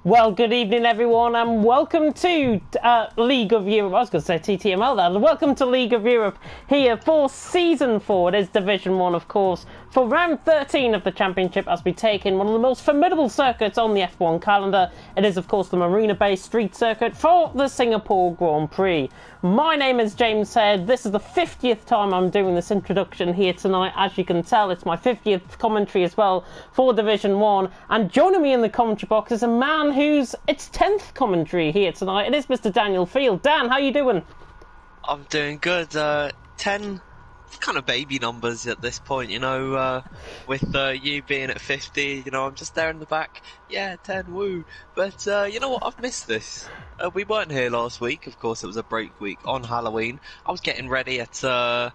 Well, good evening, everyone, and welcome to League of Europe. I was going to say TTML there. Welcome to League of Europe here for Season 4. It is Division 1, of course, for round 13 of the Championship as we take in one of the most formidable circuits on the F1 calendar. It is, of course, the Marina-based street circuit for the Singapore Grand Prix. My name is James Head. This is the 50th time I'm doing this introduction here tonight. As you can tell, it's my 50th commentary as well for Division 1. And joining me in the commentary box is a man who's its 10th commentary here tonight. It is Mr. Daniel Field. Dan, how you doing? I'm doing good. 10 kind of baby numbers at this point, with you being at 50, I'm just there in the back. Yeah, 10, woo. But you know what? I've missed this. We weren't here last week. Of course, it was a break week on Halloween. I was getting ready at, I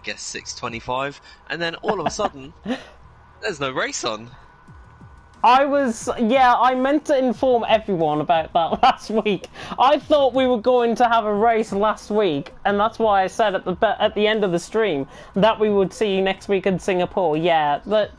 guess 6:25, and then all of a sudden, there's no race on. I meant to inform everyone about that last week. I thought we were going to have a race last week, and that's why I said at the end of the stream that we would see you next week in Singapore. Yeah, but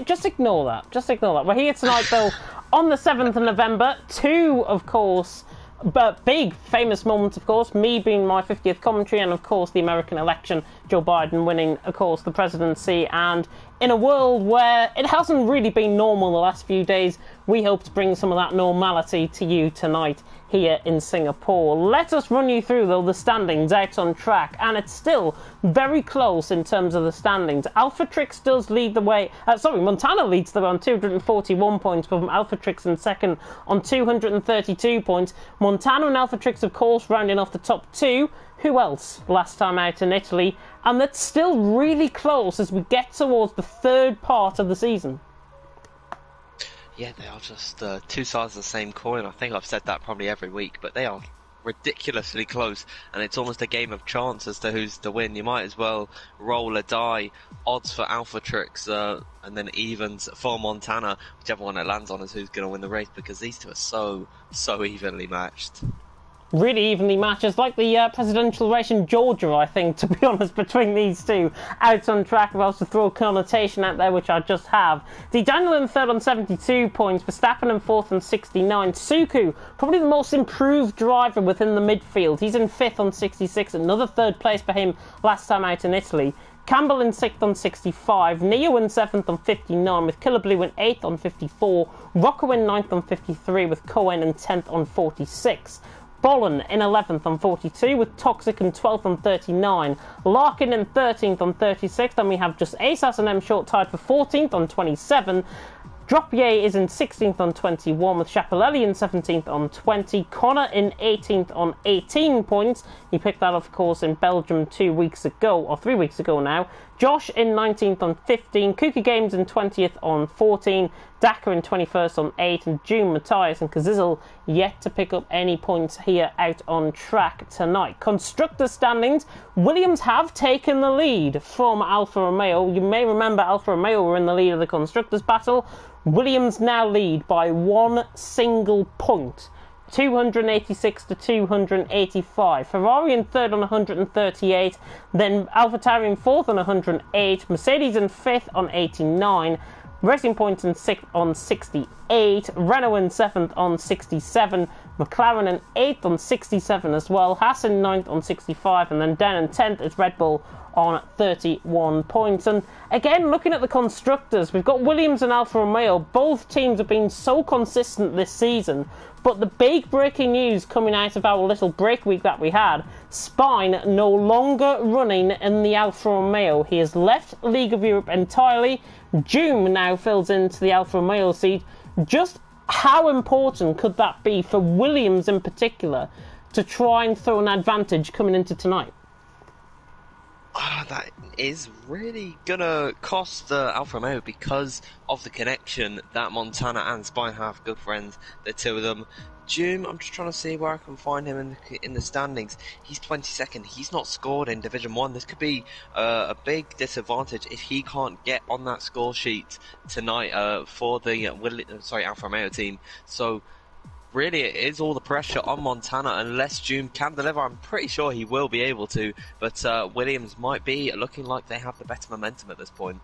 just ignore that. Just ignore that. We're here tonight, though, on the 7th of November. Two, of course, but big famous moments, of course, me being my 50th commentary, and of course the American election, Joe Biden winning, of course, the presidency. And in a world where it hasn't really been normal the last few days, we hope to bring some of that normality to you tonight here in Singapore. Let us run you through, though, the standings out on track, and it's still very close in terms of the standings. Alphatrix does lead the way. Montana leads the way on 241 points, but from Alphatrix in second on 232 points. Montana and Alphatrix, of course, rounding off the top two. Who else last time out in Italy? And that's still really close as we get towards the third part of the season. Yeah, they are just two sides of the same coin. I think I've said that probably every week, but they are ridiculously close, and it's almost a game of chance as to who's to win. You might as well roll a die. Odds for Alphatrix, and then evens for Montana. Whichever one it lands on is who's going to win the race, because these two are so evenly matched. Really evenly matched. It's like the presidential race in Georgia, I think, to be honest, between these two. Out on track, if I was to throw a connotation out there, which I just have. Daniel in third on 72 points, Verstappen in fourth on 69. Suku, probably the most improved driver within the midfield. He's in fifth on 66, another third place for him last time out in Italy. Campbell in 6th on 65, Neo in 7th on 59, with Killer Blue in 8th on 54, Rocco in 9th on 53, with Cohen in 10th on 46. Bollen in 11th on 42, with Toxic in 12th on 39. Larkin in 13th on 36. Then we have just Asas and M Short tied for 14th on 27. Dropier is in 16th on 21, with Chapelelli in 17th on 20. Connor in 18th on 18 points. He picked that, of course, in Belgium 3 weeks ago now. Josh in 19th on 15. Kuka Games in 20th on 14. Dakar in 21st on 8. And June, Matthias and Kazizel yet to pick up any points here out on track tonight. Constructor standings. Williams have taken the lead from Alfa Romeo. You may remember Alfa Romeo were in the lead of the Constructors' battle. Williams now lead by one single point. 286 to 285. Ferrari in third on 138, then AlphaTauri in fourth on 108, Mercedes in fifth on 89, Racing Point in sixth on 68, Renault in seventh on 67, McLaren in eighth on 67 as well, Haas in ninth on 65, and then down in 10th is Red Bull on 31 points. And again, looking at the constructors, we've got Williams and Alfa Romeo. Both teams have been so consistent this season, but the big breaking news coming out of our little break week that we had, Spine no longer running in the Alfa Romeo. He has left League of Europe entirely. June now fills into the Alfa Romeo seat. Just how important could that be for Williams in particular to try and throw an advantage coming into tonight? That is really gonna cost Alfa Romeo because of the connection that Montana and Spine have. Good friends, the two of them. June, I'm just trying to see where I can find him in the standings. He's 22nd. He's not scored in Division 1. This could be a big disadvantage if he can't get on that score sheet tonight for the Alfa Romeo team. So really, it is all the pressure on Montana unless June can deliver. I'm pretty sure he will be able to, but Williams might be looking like they have the better momentum at this point.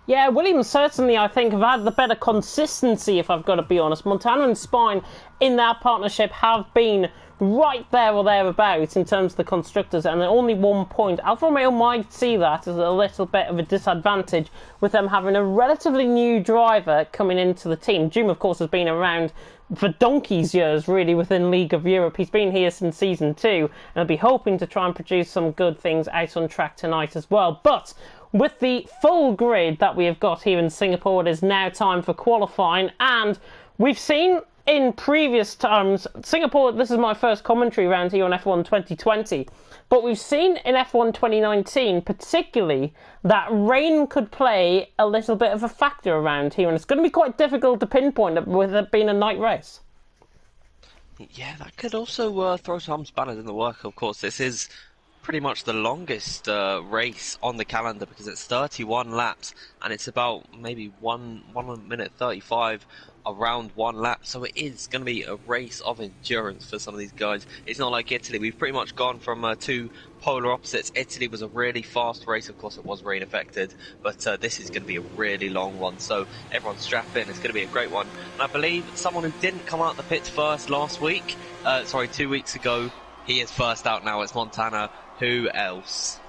Yeah, Williams certainly, I think, have had the better consistency, if I've got to be honest. Montana and Spine in that partnership have been right there or thereabouts in terms of the constructors, and only 1 point. Alfa Romeo might see that as a little bit of a disadvantage with them having a relatively new driver coming into the team. Doom, of course, has been around for donkey's years, really, within League of Europe. He's been here since Season 2, and I'll be hoping to try and produce some good things out on track tonight as well. But with the full grid that we have got here in Singapore, it is now time for qualifying, and we've seen in previous times, Singapore, this is my first commentary round here on F1 2020, but we've seen in F1 2019 particularly that rain could play a little bit of a factor around here, and it's going to be quite difficult to pinpoint with it being a night race. Yeah, that could also throw some spanners in the work. Of course, this is pretty much the longest race on the calendar because it's 31 laps and it's about maybe 1 minute 35 around 1 lap, so it is going to be a race of endurance for some of these guys. It's not like Italy. We've pretty much gone from two polar opposites. Italy was a really fast race, of course it was rain affected, but this is going to be a really long one, so everyone strap in. It's going to be a great one, and I believe someone who didn't come out the pits first last week, 2 weeks ago, he is first out now. It's Montana. Who else?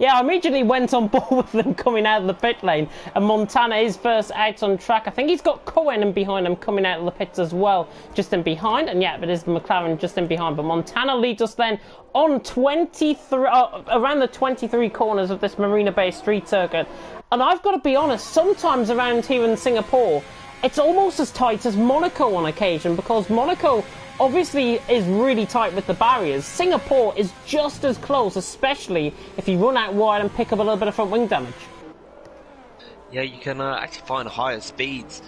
Yeah, I immediately went on board with them coming out of the pit lane, and Montana is first out on track. I think he's got Cohen in behind him coming out of the pits as well, just in behind, and yeah, it is the McLaren just in behind. But Montana leads us then on 23, around the 23 corners of this Marina Bay street circuit. And I've got to be honest, sometimes around here in Singapore, it's almost as tight as Monaco on occasion, because Monaco obviously is really tight with the barriers. Singapore is just as close, especially if you run out wide and pick up a little bit of front wing damage. Yeah, you can actually find higher speeds,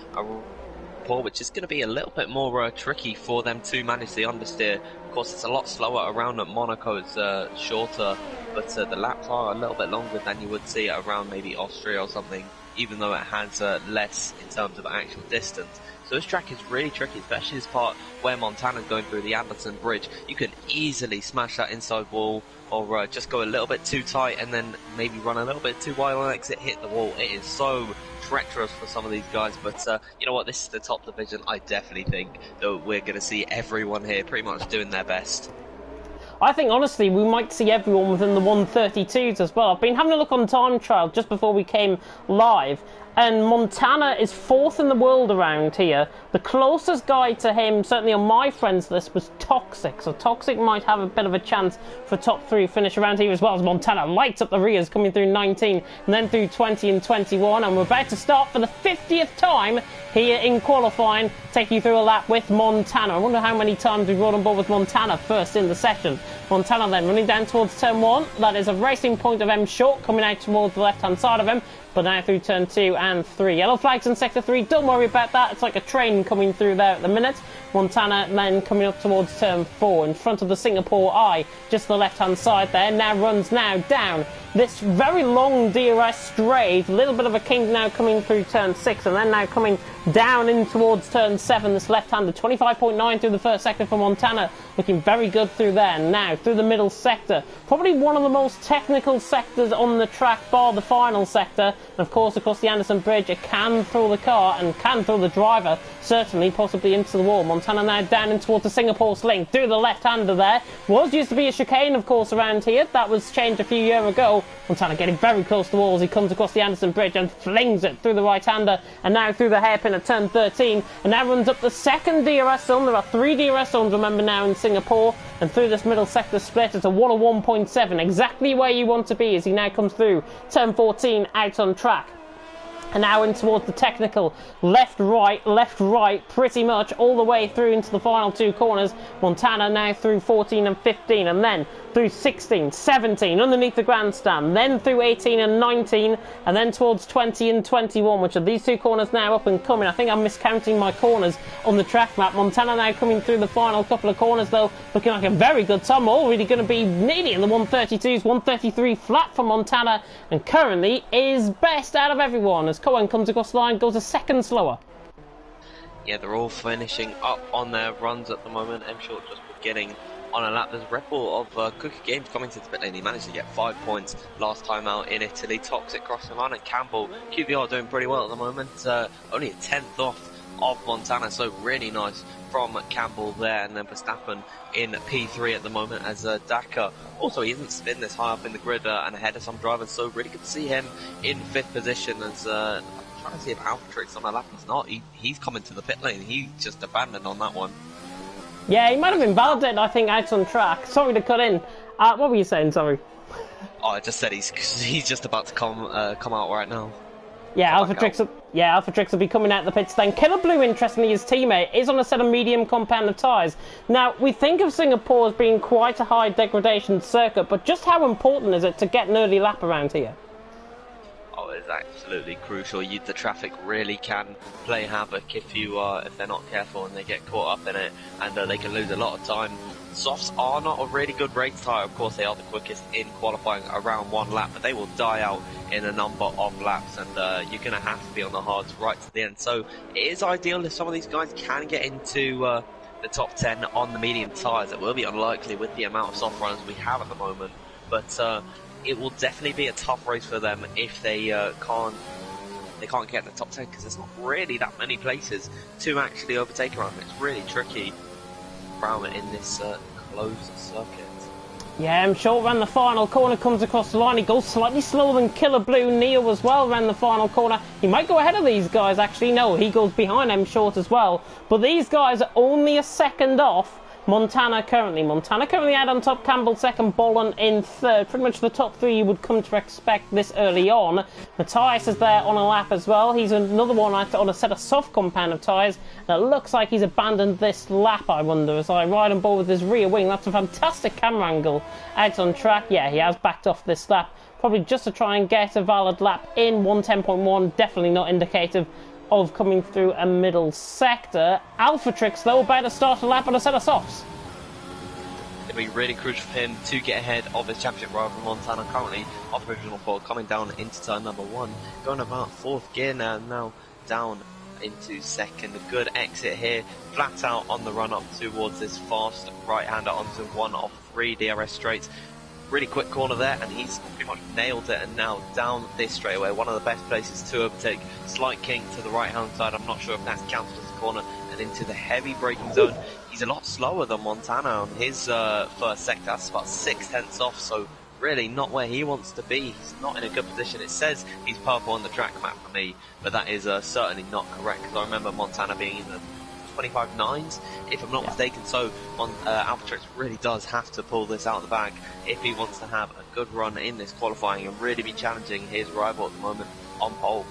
which is going to be a little bit more tricky for them to manage the understeer. Of course, it's a lot slower around at Monaco. It's shorter, but the laps are a little bit longer than you would see around maybe Austria or something, even though it has less in terms of actual distance. So this track is really tricky, especially this part where Montana's going through the Anderson Bridge. You can easily smash that inside wall, or just go a little bit too tight and then maybe run a little bit too wide on exit, hit the wall. It is so treacherous for some of these guys, but you know what, this is the top division. I definitely think that we're going to see everyone here pretty much doing their best. I think, honestly, we might see everyone within the 132s as well. I've been having a look on time trial just before we came live, and Montana is 4th in the world around here. The closest guy to him, certainly on my friends list, was Toxic. So Toxic might have a bit of a chance for top 3 finish around here as well, as Montana lights up the rears, coming through 19 and then through 20 and 21. And we're about to start for the 50th time here in qualifying, take you through a lap with Montana. I wonder how many times we've run on board with Montana first in the session. Montana then running down towards turn 1. That is a racing point of M Short coming out towards the left-hand side of him, but now through turn 2 and 3. Yellow flags in sector 3, don't worry about that. It's like a train coming through there at the minute. Montana then coming up towards turn 4 in front of the Singapore Eye, just the left-hand side there. Now runs now down this very long DRS straight. A little bit of a kink now coming through turn 6, and then now coming down in towards turn 7, this left-hander. 25.9 through the first sector for Montana, looking very good through there. Now through the middle sector, probably one of the most technical sectors on the track, bar the final sector. And of course, across the Anderson Bridge, it can throw the car and can throw the driver, certainly, possibly into the wall. Montana now down in towards the Singapore Sling, through the left-hander there. Used to be a chicane, of course, around here. That was changed a few years ago. Montana getting very close to the wall as he comes across the Anderson Bridge and flings it through the right-hander, and now through the hairpin at turn 13, and now runs up the second DRS zone. There are 3 DRS zones, remember, now in Singapore, and through this middle sector split, it's a 101.7, exactly where you want to be as he now comes through turn 14 out on track. And now in towards the technical, left, right, pretty much all the way through into the final 2 corners. Montana now through 14 and 15, and then through 16, 17, underneath the grandstand, then through 18 and 19, and then towards 20 and 21, which are these 2 corners now up and coming. I think I'm miscounting my corners on the track map. Montana now coming through the final couple of corners, though, looking like a very good time. Already going to be nearly in the 132s, 133 flat for Montana, and currently is best out of everyone as Cohen comes across the line, goes a second slower. Yeah, they're all finishing up on their runs at the moment. M Short just beginning on a lap. There's a Red Bull of Cookie Games coming to the pit lane. He managed to get 5 points last time out in Italy. Toxic crossing the line, and Campbell, QVR doing pretty well at the moment. Only a 10th off of Montana, so really nice from Campbell there. And then Verstappen in P3 at the moment as Dakar. Also, he hasn't been this high up in the grid and ahead of some drivers, so really good to see him in 5th position as I'm trying to see if Alphatrix on the lap. He's not. He's coming to the pit lane. He just abandoned on that one. Yeah, he might have been validated, I think, out on track. Sorry to cut in. What were you saying, sorry? Oh, I just said he's just about to come out right now. Yeah, Alphatrix will be coming out the pits then. Killer Blue, interestingly, his teammate, is on a set of medium compound of tyres. Now, we think of Singapore as being quite a high degradation circuit, but just how important is it to get an early lap around here? Oh, it's absolutely crucial. The traffic really can play havoc if they're not careful and they get caught up in it, and they can lose a lot of time. Softs are not a really good race tyre. Of course, they are the quickest in qualifying around 1 lap, but they will die out in a number of laps, and you're going to have to be on the hards right to the end. So it is ideal if some of these guys can get into the top 10 on the medium tyres. It will be unlikely with the amount of soft runners we have at the moment, but it will definitely be a tough race for them if they can't get in the top 10, because there's not really that many places to actually overtake around. It's really tricky around in this closed circuit. Yeah, I'm sure around the final corner, comes across the line. He goes slightly slower than Killer Blue. Neo as well around the final corner. He might go ahead of these guys, actually. No, he goes behind M Short as well. But these guys are only a second off Montana currently out on top, Campbell second, Bolin in third. Pretty much the top 3 you would come to expect this early on. Matthias is there on a lap as well. He's another one on a set of soft compound of tyres. And it looks like he's abandoned this lap, I wonder, as I ride on board with his rear wing. That's a fantastic camera angle out on track. Yeah, he has backed off this lap, probably just to try and get a valid lap in 110.1. Definitely not indicative of coming through a middle sector. Alphatrix, though, about to start a lap on a set of softs. It'll be really crucial for him to get ahead of his championship rival Montana, currently off original pole, coming down into turn number 1, going about 4th gear now down into 2nd. A good exit here, flat out on the run up towards this fast right-hander onto 1 of 3 DRS straights. Really quick corner there, and he's pretty much nailed it, and now down this straightaway, one of the best places to overtake. Slight kink to the right hand side, I'm not sure if that's counted as a corner, and into the heavy braking zone. He's a lot slower than Montana on his first sector. That's about 6/10 off, so really not where he wants to be. He's not in a good position. It says he's purple on the track map for me, but that is certainly not correct, because I remember Montana being in the 25.9s, if I'm not mistaken. So Alphatrix really does have to pull this out of the bag if he wants to have a good run in this qualifying and really be challenging his rival at the moment on pole.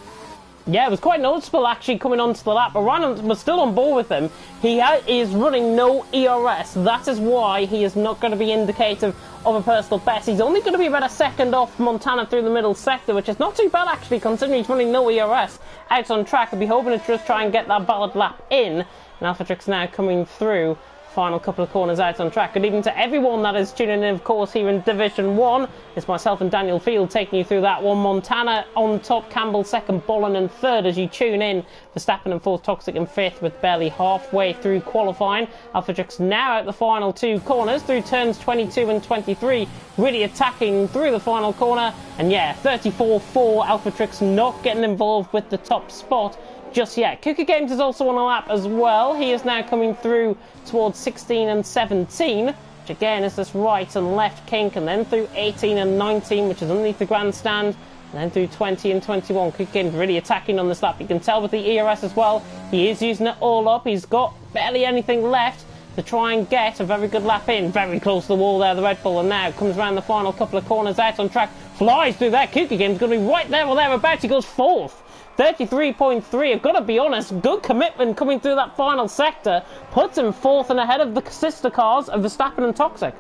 Yeah, it was quite noticeable actually coming onto the lap, but Ryan was still on board with him. He is running no ERS. That is why he is not going to be indicative of a personal best. He's only going to be about a second off Montana through the middle sector, which is not too bad actually, considering he's running no ERS out on track. I'll be hoping to just try and get that valid lap in. And Alphatrix now coming through. Final couple of corners out on track. Good evening to everyone that is tuning in, of course, here in Division 1. It's myself and Daniel Field taking you through that one. Montana on top, Campbell second, Bolin in third as you tune in. Verstappen in fourth, Toxic in fifth, with barely halfway through qualifying. Alphatrix now out the final 2 corners through turns 22 and 23, really attacking through the final corner. And yeah, 34-4, Alphatrix not getting involved with the top spot just yet. Cooker Games is also on a lap as well. He is now coming through towards 16 and 17, which again is this right and left kink, and then through 18 and 19, which is underneath the grandstand, and then through 20 and 21. Cooker Games really attacking on this lap. You can tell with the ERS as well, he is using it all up. He's got barely anything left to try and get a very good lap in. Very close to the wall there, the Red Bull, and now comes around the final couple of corners out on track, flies through there. Cooker Games going to be right there or thereabouts. He goes 4th. 33.3, I've got to be honest, good commitment coming through that final sector, puts him 4th and ahead of the sister cars of Verstappen and Toxic.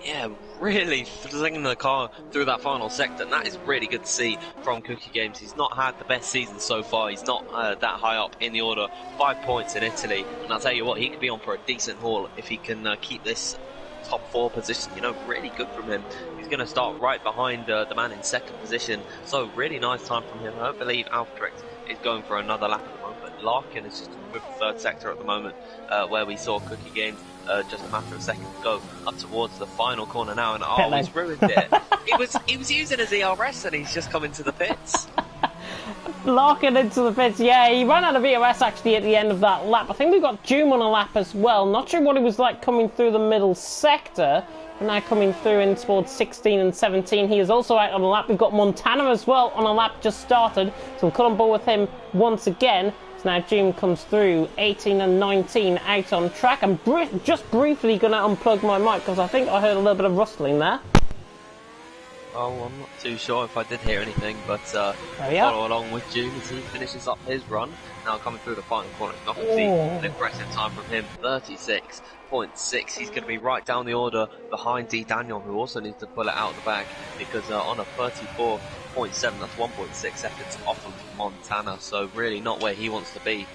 Yeah, really flinging the car through that final sector, and that is really good to see from Cookie Games. He's not had the best season so far. He's not that high up in the order. 5 points in Italy, and I'll tell you what, he could be on for a decent haul if he can keep this top 4 position. You know, really good from him. He's going to start right behind the man in 2nd position, so really nice time from him. I believe Alphatrix is going for another lap at the moment. Larkin is just with the third sector at the moment, where we saw Cookie Games just a matter of seconds ago, up towards the final corner now, and he's ruined it. He was using his ERS and he's just come into the pits. Larkin into the pits, yeah, he ran out of ERS actually at the end of that lap. I think we got Doom on a lap as well. Not sure what it was like coming through the middle sector. Now coming through in towards 16 and 17. He is also out on a lap. We've got Montana as well on a lap just started. So we'll cut on board with him once again. So now Doom comes through 18 and 19 out on track. I'm just briefly going to unplug my mic because I think I heard a little bit of rustling there. Oh, I'm not too sure if I did hear anything, but follow along with Doom as he finishes up his run. Now coming through the final corner, not to see an impressive time from him, 36.6. He's going to be right down the order behind D. Daniel, who also needs to pull it out of the bag, because on a 34.7, that's 1.6 seconds off of Montana, so really not where he wants to be.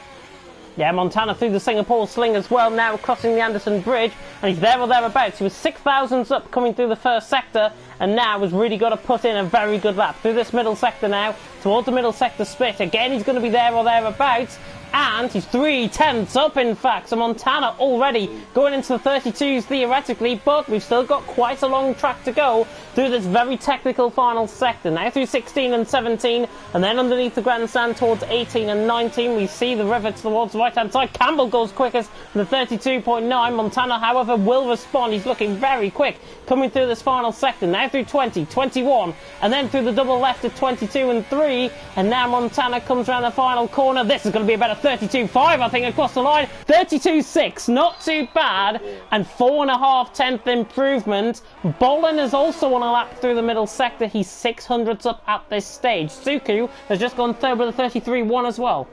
Yeah, Montana through the Singapore Sling as well, now crossing the Anderson Bridge, and he's there or thereabouts. He was 6,000s up coming through the first sector, and now has really got to put in a very good lap through this middle sector now, towards the middle sector split. Again, he's going to be there or thereabouts, and he's 3/10 up, in fact. So Montana already going into the 32s theoretically, but we've still got quite a long track to go through this very technical final sector. Now through 16 and 17, and then underneath the grandstand towards 18 and 19, we see the river towards the right-hand side. Campbell goes quickest with the 32.9. Montana, however, will respond. He's looking very quick coming through this final sector. Now through 20, 21, and then through the double left at 22 and 3, and now Montana comes around the final corner. This is going to be about a 32.5, I think, across the line. 32.6, not too bad, and 4.5 improvement. Bolin is also on a lap through the middle sector. He's 600s up at this stage. Suku has just gone third with a 33.1 as well.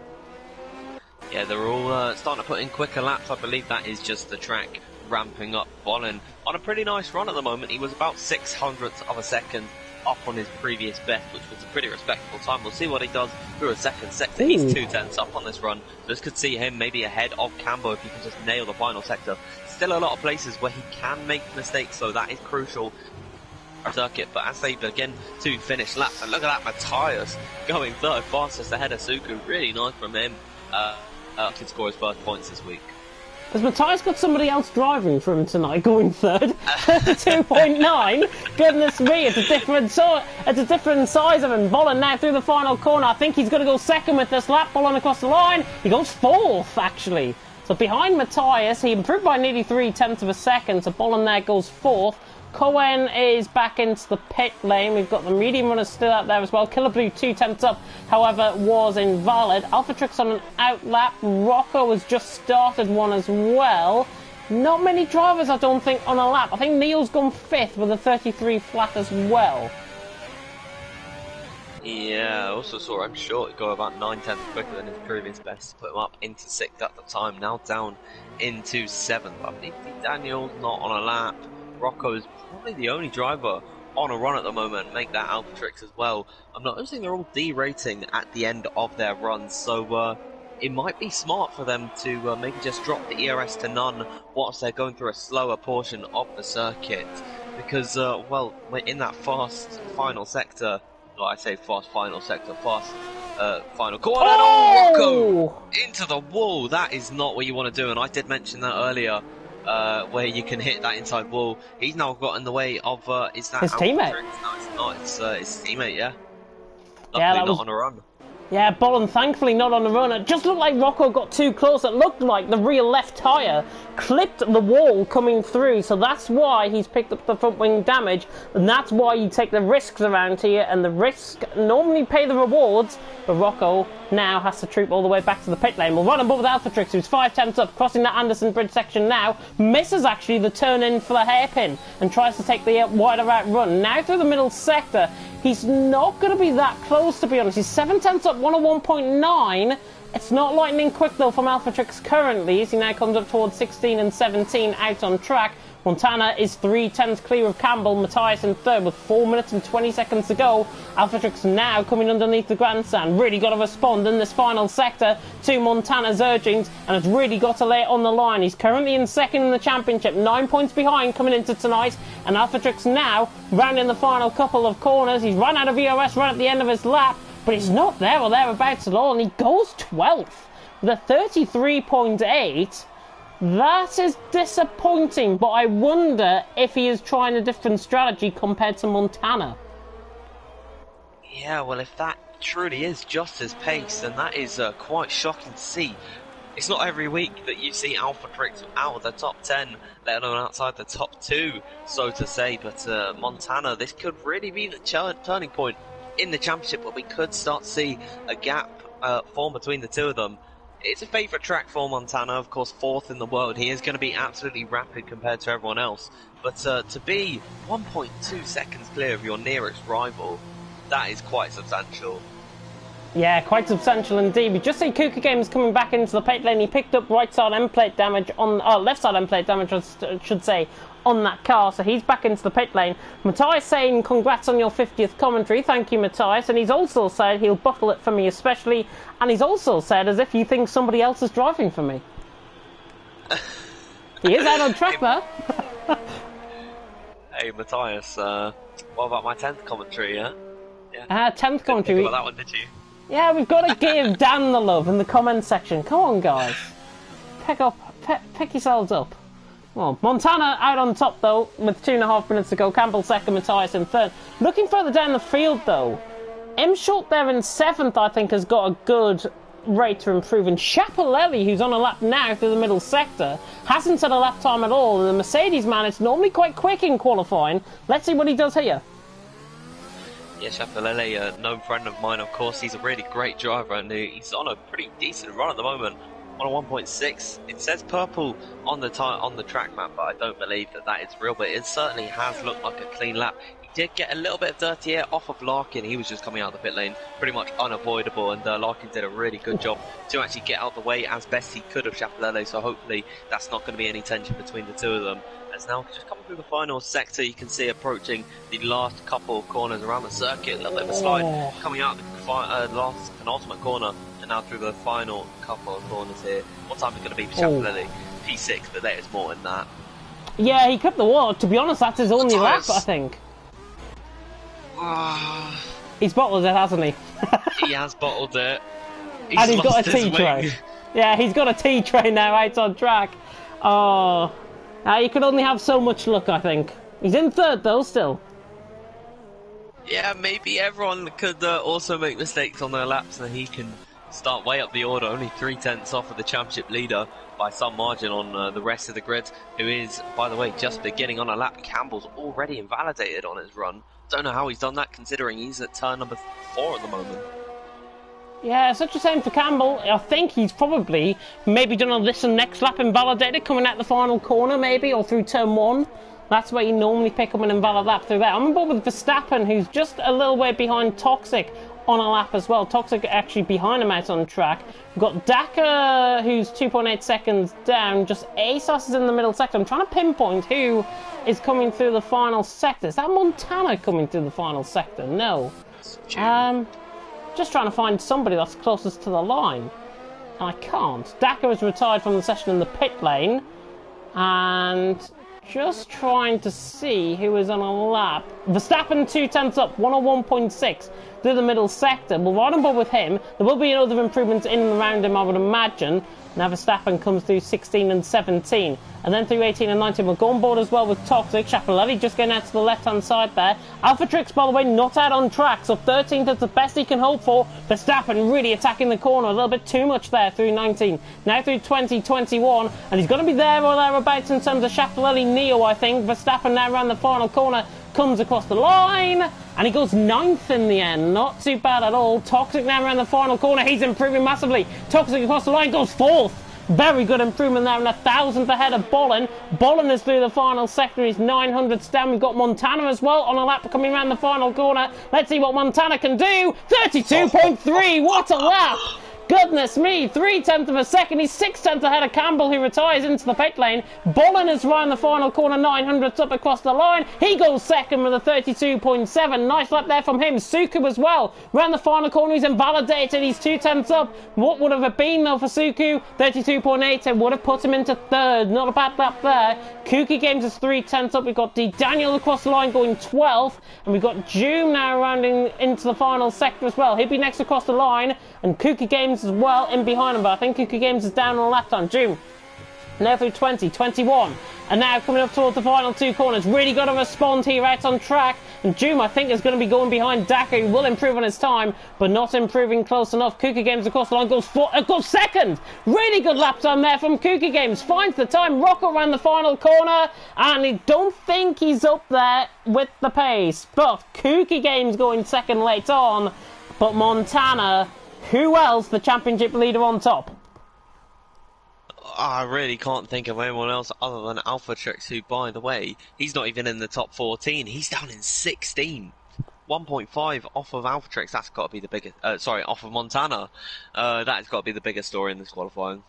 Yeah, they're all starting to put in quicker laps. I believe that is just the track ramping up. Bolin on a pretty nice run at the moment. He was about 600ths of a second up on his previous best, which was a pretty respectable time. We'll see what he does through a second sector. He's 2/10 up on this run, so this could see him maybe ahead of Cambo if he can just nail the final sector. Still a lot of places where he can make mistakes, so that is crucial for circuit. But as they begin to finish laps, and look at that, Matthias going third fastest ahead of Suku. Really nice from him. Could score his first points this week. Has Matthias got somebody else driving for him tonight, going third? 32.9? Goodness me, it's a different size of him. Bolin now through the final corner. I think he's going to go second with this lap. Bolin across the line. He goes fourth, actually. So behind Matthias, he improved by nearly 0.3 of a second. So Bolin there goes fourth. Cohen is back into the pit lane. We've got the medium runners still out there as well. Killer Blue 2/10 up, however, was invalid. Alphatrix on an out lap. Rocco has just started one as well. Not many drivers, I don't think, on a lap. I think Neil's gone fifth with a 33 flat as well. Yeah, I also saw him short go about 9/10 quicker than his previous best, put him up into 6th at the time, now down into 7th. I believe Daniel's not on a lap. Rocco is probably the only driver on a run at the moment, make that Alphatrix as well. I'm noticing they're all derating at the end of their runs, so it might be smart for them to maybe just drop the ERS to none whilst they're going through a slower portion of the circuit. Because, well, we're in that fast final sector. Like I say, fast final sector, fast final corner. Oh, Rocco! Into the wall. That is not what you want to do, and I did mention that earlier. Where you can hit that inside wall. He's now got in the way of is that his teammate? No, it's not. It's his teammate. Yeah. Luckily yeah, not on a run. Yeah, Bolin thankfully not on the run. It just looked like Rocco got too close. It looked like the rear left tyre clipped the wall coming through, so that's why he's picked up the front wing damage, and that's why you take the risks around here, and the risk normally pay the rewards, but Rocco now has to troop all the way back to the pit lane. We'll run above with Alphatrix, who's 5/10 up, crossing that Anderson Bridge section now, misses actually the turn in for the hairpin, and tries to take the wider out run. Now through the middle sector, he's not going to be that close, to be honest. He's 7/10 up, 101.9. It's not lightning quick, though, from Alphatrix currently, as he now comes up towards 16 and 17 out on track. Montana is 3/10 clear of Campbell. Matthias in third with 4 minutes and 20 seconds to go. Alphatrix now coming underneath the grandstand. Really got to respond in this final sector to Montana's urgings, and has really got to lay it on the line. He's currently in second in the championship, 9 points behind coming into tonight, and Alphatrix now rounding the final couple of corners. He's run out of ERS right at the end of his lap, but he's not there or thereabouts at all, and he goes 12th. with a 33.8. That is disappointing, but I wonder if he is trying a different strategy compared to Montana. Yeah, well, if that truly is just his pace, then that is quite shocking to see. It's not every week that you see AlphaTrix out of the top 10, let alone outside the top 2, so to say. But Montana, this could really be the turning point in the championship, but we could start to see a gap form between the two of them. It's a favourite track for Montana, of course, 4th in the world. He is going to be absolutely rapid compared to everyone else. But to be 1.2 seconds clear of your nearest rival, that is quite substantial. Yeah, quite substantial indeed. We just see Kuka Games coming back into the pit lane. He picked up right side end plate damage on, left side end plate damage, I should say, on that car. So he's back into the pit lane. Matthias saying, congrats on your 50th commentary. Thank you, Matthias. And he's also said he'll bottle it for me especially. And he's also said as if you think somebody else is driving for me. He is out on track there. Hey, Matthias, what about my 10th commentary, yeah? 10th commentary. Didn't think about that one, did you? Yeah, we've got to give Dan the love in the comment section. Come on, guys. Pick yourselves up. Well, Montana out on top, though, with 2.5 minutes to go. Campbell second, Matthias in third. Looking further down the field, though, M. Short there in 7th, I think, has got a good rate to improve. And Schiaparelli, who's on a lap now through the middle sector, hasn't set a lap time at all. And the Mercedes man is normally quite quick in qualifying. Let's see what he does here. Yeah, Schiaparelli, a known friend of mine, of course. He's a really great driver, and he's on a pretty decent run at the moment. On a 1.6, it says purple on the track map, but I don't believe that is real. But it certainly has looked like a clean lap. He did get a little bit of dirty air off of Larkin. He was just coming out of the pit lane, pretty much unavoidable, and Larkin did a really good job to actually get out of the way as best he could of Schiaparelli. So hopefully that's not going to be any tension between the two of them. As now just coming through the final sector, you can see approaching the last couple of corners around the circuit. A little bit of a slide coming out of the last penultimate corner, and now through the final couple of corners here. What time is it going to be for Schiaparelli? P6, but there is more than that. Yeah, he cut the wall. To be honest, that's his only lap, I think. He's bottled it, hasn't he? He has bottled it. And he's got a T-tray. Yeah, he's got a T-tray now out on track. Oh, you can only have so much luck, I think. He's in 3rd, though, still. Yeah, maybe everyone could also make mistakes on their laps, and he can start way up the order. Only 3/10 off of the championship leader by some margin on the rest of the grid, who is, by the way, just beginning on a lap. Campbell's already invalidated on his run. Don't know how he's done that, considering he's at turn number 4 at the moment. Yeah, such a shame for Campbell. I think he's probably maybe done on this and next lap invalidated, coming out the final corner maybe, or through turn 1. That's where you normally pick up an invalid lap through there. I'm on board with Verstappen, who's just a little way behind Toxic on a lap as well. Toxic actually behind him out on track. We've got Dakar, who's 2.8 seconds down. Just ASOS is in the middle sector. I'm trying to pinpoint who is coming through the final sector. Is that Montana coming through the final sector? No. Just trying to find somebody that's closest to the line. And I can't. Dakar is retired from the session in the pit lane. And just trying to see who is on a lap. Verstappen 2/10 up, 101.6 through the middle sector. We'll ride on board with him. There will be other improvements in and around him, I would imagine. Now Verstappen comes through 16 and 17. And then through 18 and 19, we'll go on board as well with Toxic. Schiaparelli just getting out to the left-hand side there. AlphaTrix, by the way, not out on track, so 13th is the best he can hope for. Verstappen really attacking the corner a little bit too much there through 19. Now through 20, 21, and he's going to be there or thereabouts in terms of Schiaparelli Neo, I think. Verstappen now around the final corner, comes across the line, and he goes 9th in the end. Not too bad at all. Toxic now around the final corner. He's improving massively. Toxic across the line goes 4th. Very good improvement there, and 1,000th ahead of Bolin. Bolin is through the final sector. He's 900ths down. We've got Montana as well on a lap coming around the final corner. Let's see what Montana can do. 32.3. What a lap. Goodness me, 3/10 of a second. He's 6/10 ahead of Campbell, who retires into the pit lane. Bolin is round the final corner, 900ths up across the line. He goes second with a 32.7. Nice lap there from him. Suku as well. Round the final corner, he's invalidated. He's 2/10 up. What would have it been, though, for Suku? 32.8. It would have put him into 3rd. Not a bad lap there. Kuki Games is 3/10 up. We've got D. Daniel across the line going 12th. And we've got Joom now rounding into the final sector as well. He'll be next across the line. And Kuki Games Games as well in behind him, but I think Kuka Games is down on the lap time. Doom now through 20, 21, and now coming up towards the final two corners. Really got to respond here out on track. And Doom, I think, is going to be going behind Daka, who will improve on his time, but not improving close enough. Kuka Games across the line goes second. Really good lap time there from Kuka Games. Finds the time. Rocco around the final corner, and I don't think he's up there with the pace. But Kuka Games going second late on, but Montana, who else? The championship leader on top. I really can't think of anyone else other than Alphatrix, who, by the way, he's not even in the top 14. He's down in 16. 1.5 off of Alphatrix. That's got to be the biggest. Off of Montana. That's got to be the biggest story in this qualifying.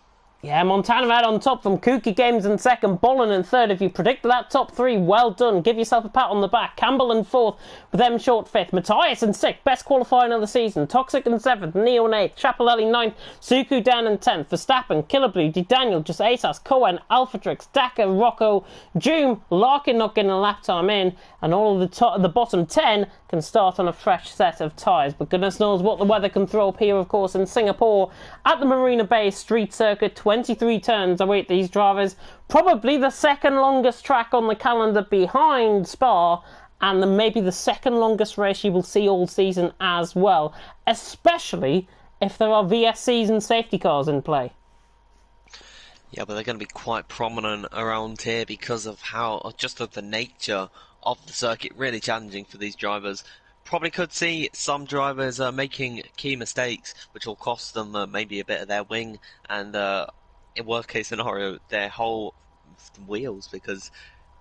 Yeah, Montana out on top from Kuka Games in second, Bolin in third. If you predicted that top three, well done. Give yourself a pat on the back. Campbell in fourth, with them short fifth. Matthias in sixth, best qualifying of the season. Toxic in seventh, Neo in eighth, Chapelelli ninth, Suku down in 10th. Verstappen, Killablu, D. Daniel, just Asas, Cohen, Alphatrix, Daka, Rocco, Joom, Larkin not getting a lap time in, and all of the bottom 10 can start on a fresh set of tyres. But goodness knows what the weather can throw up here, of course, in Singapore at the Marina Bay Street Circuit. 23 turns await these drivers. Probably the second longest track on the calendar behind Spa, and maybe the second longest race you will see all season as well, especially if there are VSCs and safety cars in play. Yeah, but they're going to be quite prominent around here because of the nature of the circuit. Really challenging for these drivers. Probably could see some drivers making key mistakes, which will cost them maybe a bit of their wing and, in worst case scenario, their whole wheels, because,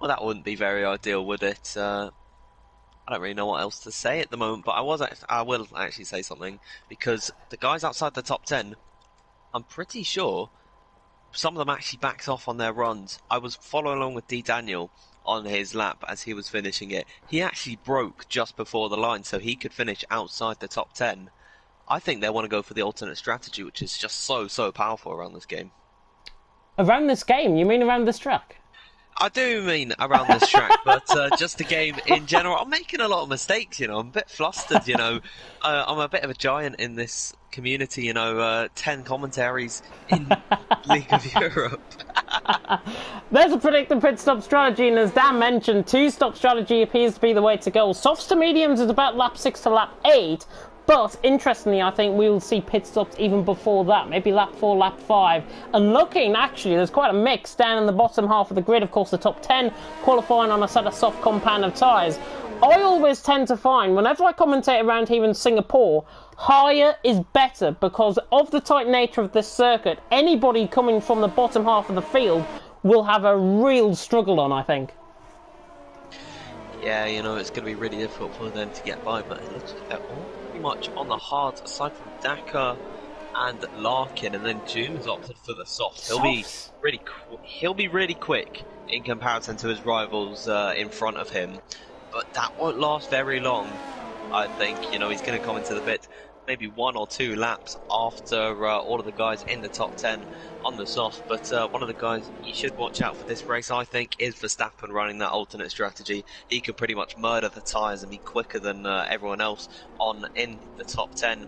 well, that wouldn't be very ideal, would it? I don't really know what else to say at the moment, but I will actually say something, because the guys outside the top 10, I'm pretty sure some of them actually backed off on their runs. I was following along with D. Daniel on his lap as he was finishing it. He actually broke just before the line, so he could finish outside the top 10. I think they want to go for the alternate strategy, which is just so powerful around this game. Around this game? You mean around this track? I do mean around this track, but just the game in general. I'm making a lot of mistakes, I'm a bit flustered, I'm a bit of a giant in this community, 10 commentaries in League of Europe. There's a predicted pit stop strategy, and as Dan mentioned, two-stop strategy appears to be the way to go. Softs to mediums is about lap 6 to lap 8, but interestingly, I think we will see pit stops even before that, maybe lap 4, lap 5. And looking, actually, there's quite a mix down in the bottom half of the grid. Of course, the top 10 qualifying on a set of soft compound of tyres. I always tend to find, whenever I commentate around here in Singapore, higher is better because of the tight nature of this circuit. Anybody coming from the bottom half of the field will have a real struggle on, I think. Yeah, it's going to be really difficult for them to get by, but it looks like they're all pretty much on the hard, aside from Daka and Larkin, and then Joom has opted for the soft. He'll be really quick in comparison to his rivals in front of him, but that won't last very long. I think he's going to come into the pit maybe 1 or 2 laps after all of the guys in the top 10 on the soft. But one of the guys you should watch out for this race, I think, is Verstappen running that alternate strategy. He could pretty much murder the tyres and be quicker than everyone else in the top 10.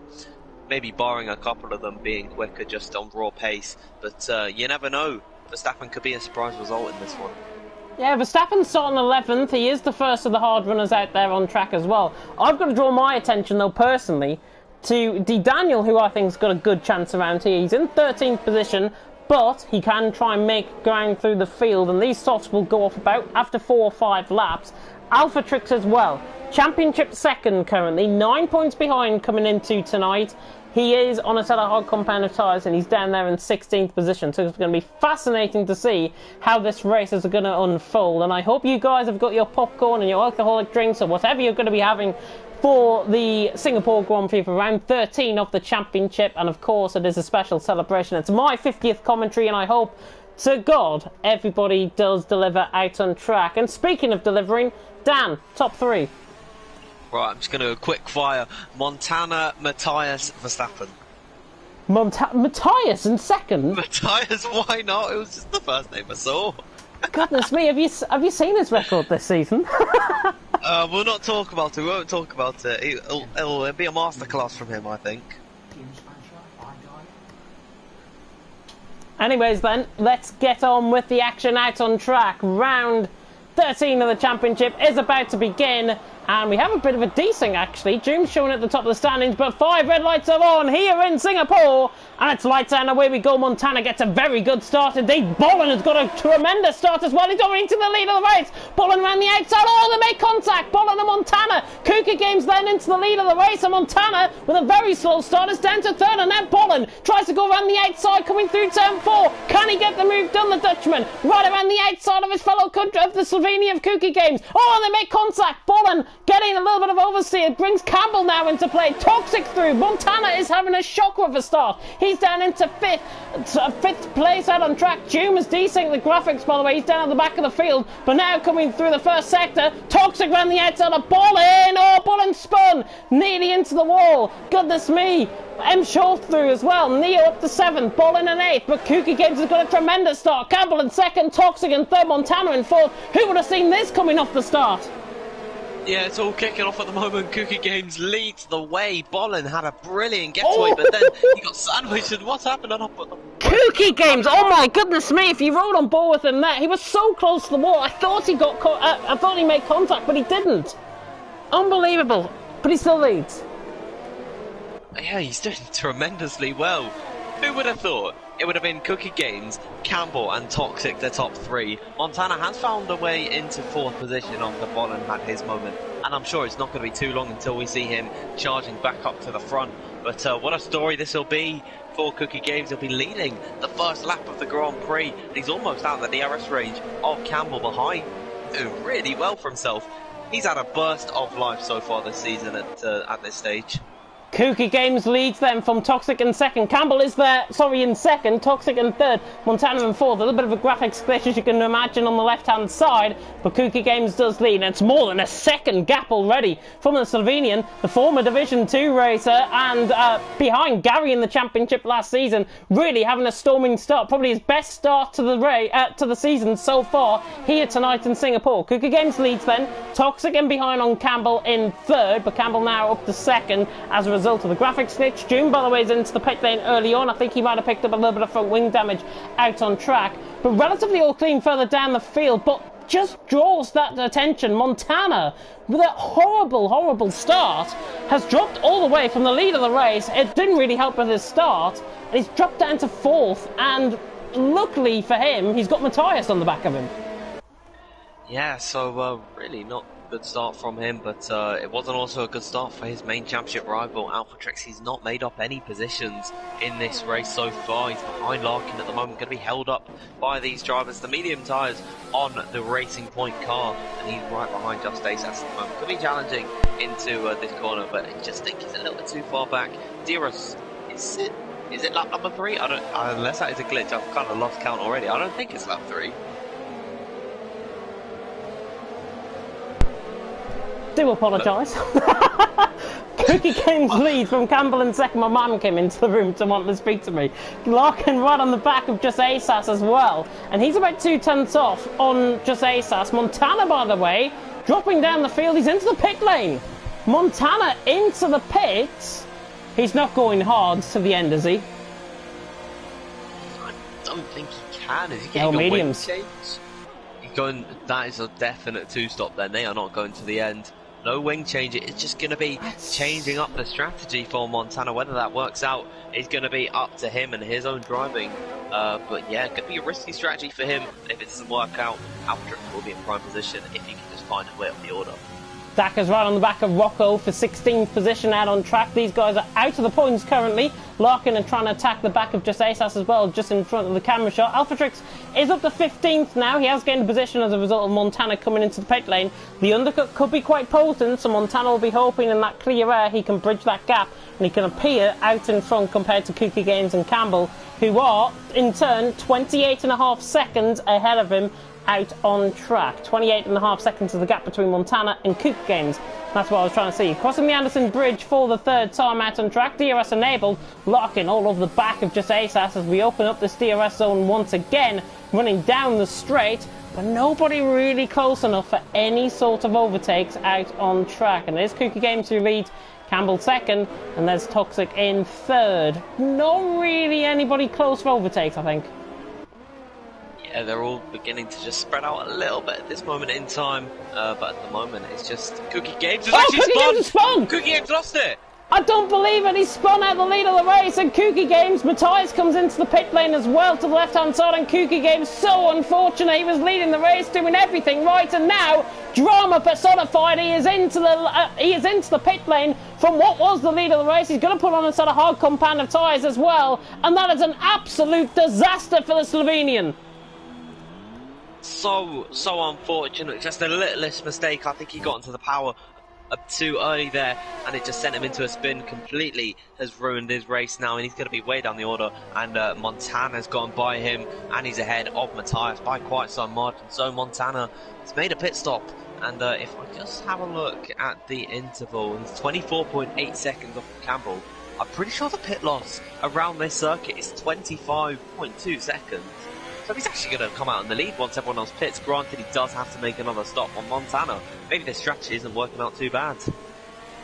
Maybe barring a couple of them being quicker just on raw pace. But you never know. Verstappen could be a surprise result in this one. Yeah, Verstappen's starting 11th. He is the first of the hard runners out there on track as well. I've got to draw my attention, though, personally, to D. Daniel, who I think's got a good chance around here. He's in 13th position, but he can try and make ground through the field, and these softs will go off about after 4 or 5 laps. Alphatrix as well. Championship second currently, 9 points behind coming into tonight. He is on a set of hard compound of tyres, and he's down there in 16th position. So it's going to be fascinating to see how this race is going to unfold. And I hope you guys have got your popcorn and your alcoholic drinks or whatever you're going to be having for the Singapore Grand Prix for round 13 of the championship. And of course, it is a special celebration. It's my 50th commentary, and I hope to God everybody does deliver out on track. And speaking of delivering, Dan, top 3. Right, I'm just going to quick fire. Montana, Matthias, Verstappen. Matthias in second? Matthias, why not? It was just the first name I saw. Goodness me, have you seen his record this season? We'll not talk about it. We won't talk about it. It'll be a masterclass from him, I think. Anyways then, let's get on with the action out on track. Round 13 of the championship is about to begin, and we have a bit of a desync actually. Doom's showing at the top of the standings, but 5 red lights are on here in Singapore, and it's lights out and away we go. Montana gets a very good start indeed. Bolin has got a tremendous start as well. He's going into the lead of the race. Bolin around the outside. Oh, they make contact. Bolin and Montana. Kuka Games then into the lead of the race, and Montana with a very slow start is down to third, and now Bolin tries to go around the outside coming through turn 4. Can he get the move done, the Dutchman? Right around the outside of his fellow country of the Slovenia of Kuka Games. Oh, they make contact. Bolin getting a little bit of oversteer. It brings Campbell now into play. Toxic through. Montana is having a shocker of a start. He's down into fifth place out on track. Doom has desynced the graphics, by the way. He's down at the back of the field, but now coming through the first sector. Toxic around the outside of Bolin. Oh, Bolin spun nearly into the wall. Goodness me. M. Short through as well. Neo up to 7th, Bolin in 8th, but Kuka Games has got a tremendous start. Campbell in 2nd, Toxic in 3rd, Montana in 4th. Who would have seen this coming off the start? Yeah, it's all kicking off at the moment. Kuka Games leads the way. Bolin had a brilliant getaway, but then he got sandwiched. And what's happened? Kuka Games, oh my goodness me! If you rode on board with him there, he was so close to the wall. I thought he got caught. I thought he made contact, but he didn't. Unbelievable. But he still leads. Yeah, he's doing tremendously well. Who would have thought? It would have been Kuka Games, Campbell and Toxic, the top 3. Montana has found a way into 4th position after Bolin had his moment, and I'm sure it's not going to be too long until we see him charging back up to the front. But what a story this will be for Kuka Games. He'll be leading the first lap of the Grand Prix, and he's almost out of the DRS range of Campbell behind. Doing really well for himself. He's had a burst of life so far this season at this stage. Kuka Games leads them from Toxic in 2nd. Campbell is there, sorry, in 2nd. Toxic in 3rd. Montana in 4th. A little bit of a graphics glitch, as you can imagine, on the left-hand side. But Kuka Games does lead. And it's more than a second gap already from the Slovenian, the former Division 2 racer, and behind Gary in the championship last season. Really having a storming start. Probably his best start to the season so far here tonight in Singapore. Kuka Games leads then. Toxic in behind on Campbell in 3rd. But Campbell now up to 2nd as a result of the graphics glitch. Doom, by the way, is into the pit lane early on. I think he might have picked up a little bit of front wing damage out on track, but relatively all clean further down the field. But just draws that attention. Montana, with a horrible start, has dropped all the way from the lead of the race. It didn't really help with his start, and he's dropped down to 4th, and luckily for him, he's got Matthias on the back of him. Yeah, so really not good start from him, but it wasn't also a good start for his main championship rival, Alphatrix. He's not made up any positions in this race so far. He's behind Larkin at the moment, going to be held up by these drivers, the medium tyres on the Racing Point car, and he's right behind Just Ace at the moment. Could be challenging into this corner, but I just think he's a little bit too far back. Diros, is it lap number 3? I don't, unless that is a glitch, I've kind of lost count already. I don't think it's lap 3. Do apologise. Kuka Games lead from Campbell in 2nd. My mum came into the room to want to speak to me. Larkin right on the back of Just Asas as well, and he's about 2 tenths off on Just Asas. Montana, by the way, dropping down the field. He's into the pit lane. Montana into the pits. He's not going hard to the end, is he? I don't think he can. Is he getting a mediums? He's going. That is a definite 2-stop. Then they are not going to the end. No wing change. It's just going to be changing up the strategy for Montana. Whether that works out is going to be up to him and his own driving. But yeah, going to be a risky strategy for him. If it doesn't work out, Alphatrix will be in prime position if he can just find a way up the order. Dakka's right on the back of Rocco for 16th position out on track. These guys are out of the points currently. Larkin are trying to attack the back of Just Asas as well, just in front of the camera shot. Alphatrix is up to 15th now. He has gained position as a result of Montana coming into the pit lane. The undercut could be quite potent, so Montana will be hoping in that clear air he can bridge that gap and he can appear out in front compared to Kuka Games and Campbell, who are, in turn, 28.5 seconds ahead of him out on track. 28.5 seconds is the gap between Montana and Kuka Games. That's what I was trying to see. Crossing the Anderson Bridge for the 3rd time out on track. DRS enabled. Larkin all over the back of Just Asas as we open up this DRS zone once again, running down the straight, but nobody really close enough for any sort of overtakes out on track. And there's Kuka Games who leads, Campbell 2nd, and there's Toxic in 3rd. Not really anybody close for overtakes, I think. Yeah, they're all beginning to just spread out a little bit at this moment in time, but at the moment it's just Cookie Games has actually Cookie Games has spun! Cookie Games lost it! I don't believe it. He's spun out the lead of the race, and Cookie Games, Matthias comes into the pit lane as well to the left-hand side, and Cookie Games, so unfortunate. He was leading the race, doing everything right, and now drama personified. He is into the pit lane from what was the lead of the race. He's going to put on a set of hard compound of tyres as well, and that is an absolute disaster for the Slovenian. So unfortunate. Just a littlest mistake. I think he got into the power too early there, and it just sent him into a spin. Completely has ruined his race now, and he's going to be way down the order. And Montana's gone by him, and he's ahead of Matthias by quite some margin. So Montana has made a pit stop, and if I just have a look at the interval, he's 24.8 seconds off of Campbell. I'm pretty sure the pit loss around this circuit is 25.2 seconds. So he's actually going to come out in the lead once everyone else pits. Granted, he does have to make another stop on Montana. Maybe this strategy isn't working out too bad.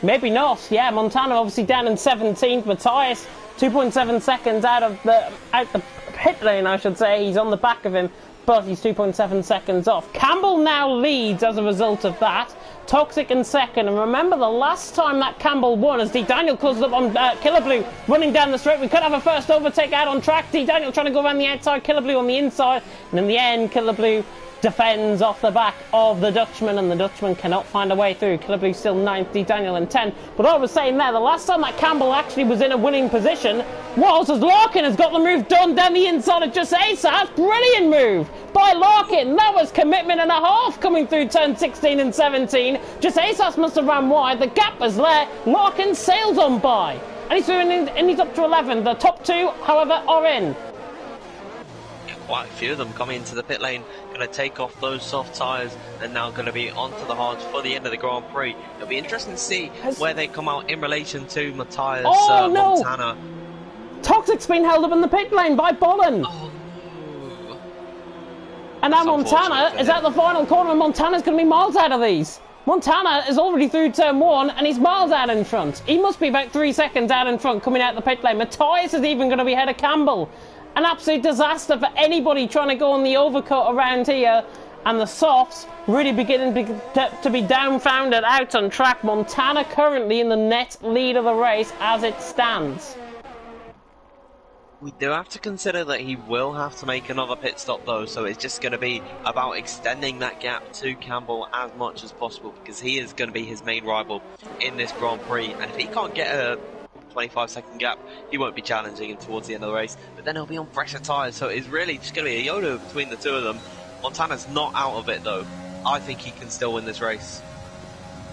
Maybe not. Yeah, Montana obviously down in 17th. Matthias 2.7 seconds out the pit lane, I should say. He's on the back of him, but he's 2.7 seconds off. Campbell now leads as a result of that. Toxic in second, and remember the last time that Campbell won, as D. Daniel closes up on Killer Blue running down the straight. We could have a first overtake out on track. D. Daniel trying to go around the outside, Killer Blue on the inside, and in the end, Killer Blue defends off the back of the Dutchman, and the Dutchman cannot find a way through. Killer Blue still 9th, D. Daniel in 10th. But I was saying there, the last time that Campbell actually was in a winning position was as Larkin has got the move done down the inside of Just Asas. Brilliant move by Larkin. That was commitment and a half coming through turn 16 and 17. Just Asas must have ran wide. The gap was there. Larkin sails on by. And he's through and he's up to 11. The top two, however, are in. Quite a few of them coming into the pit lane, going to take off those soft tyres, and now going to be onto the hards for the end of the Grand Prix. It'll be interesting to see where they come out in relation to Matthias Montana. Toxic's been held up in the pit lane by Bolin. Oh, no. And now Montana is at the final corner, and Montana's going to be miles out of these. Montana is already through turn 1, and he's miles out in front. He must be about 3 seconds out in front coming out the pit lane. Matthias is even going to be ahead of Campbell. An absolute disaster for anybody trying to go on the overcut around here. And the softs really beginning to be downfounded out on track. Montana currently in the net lead of the race as it stands. We do have to consider that he will have to make another pit stop though, so it's just going to be about extending that gap to Campbell as much as possible, because he is going to be his main rival in this Grand Prix, and if he can't get a 25-second gap, he won't be challenging him towards the end of the race, but then he'll be on fresher tyres, so it's really just going to be a yo-yo between the two of them. Montana's not out of it though. I think he can still win this race.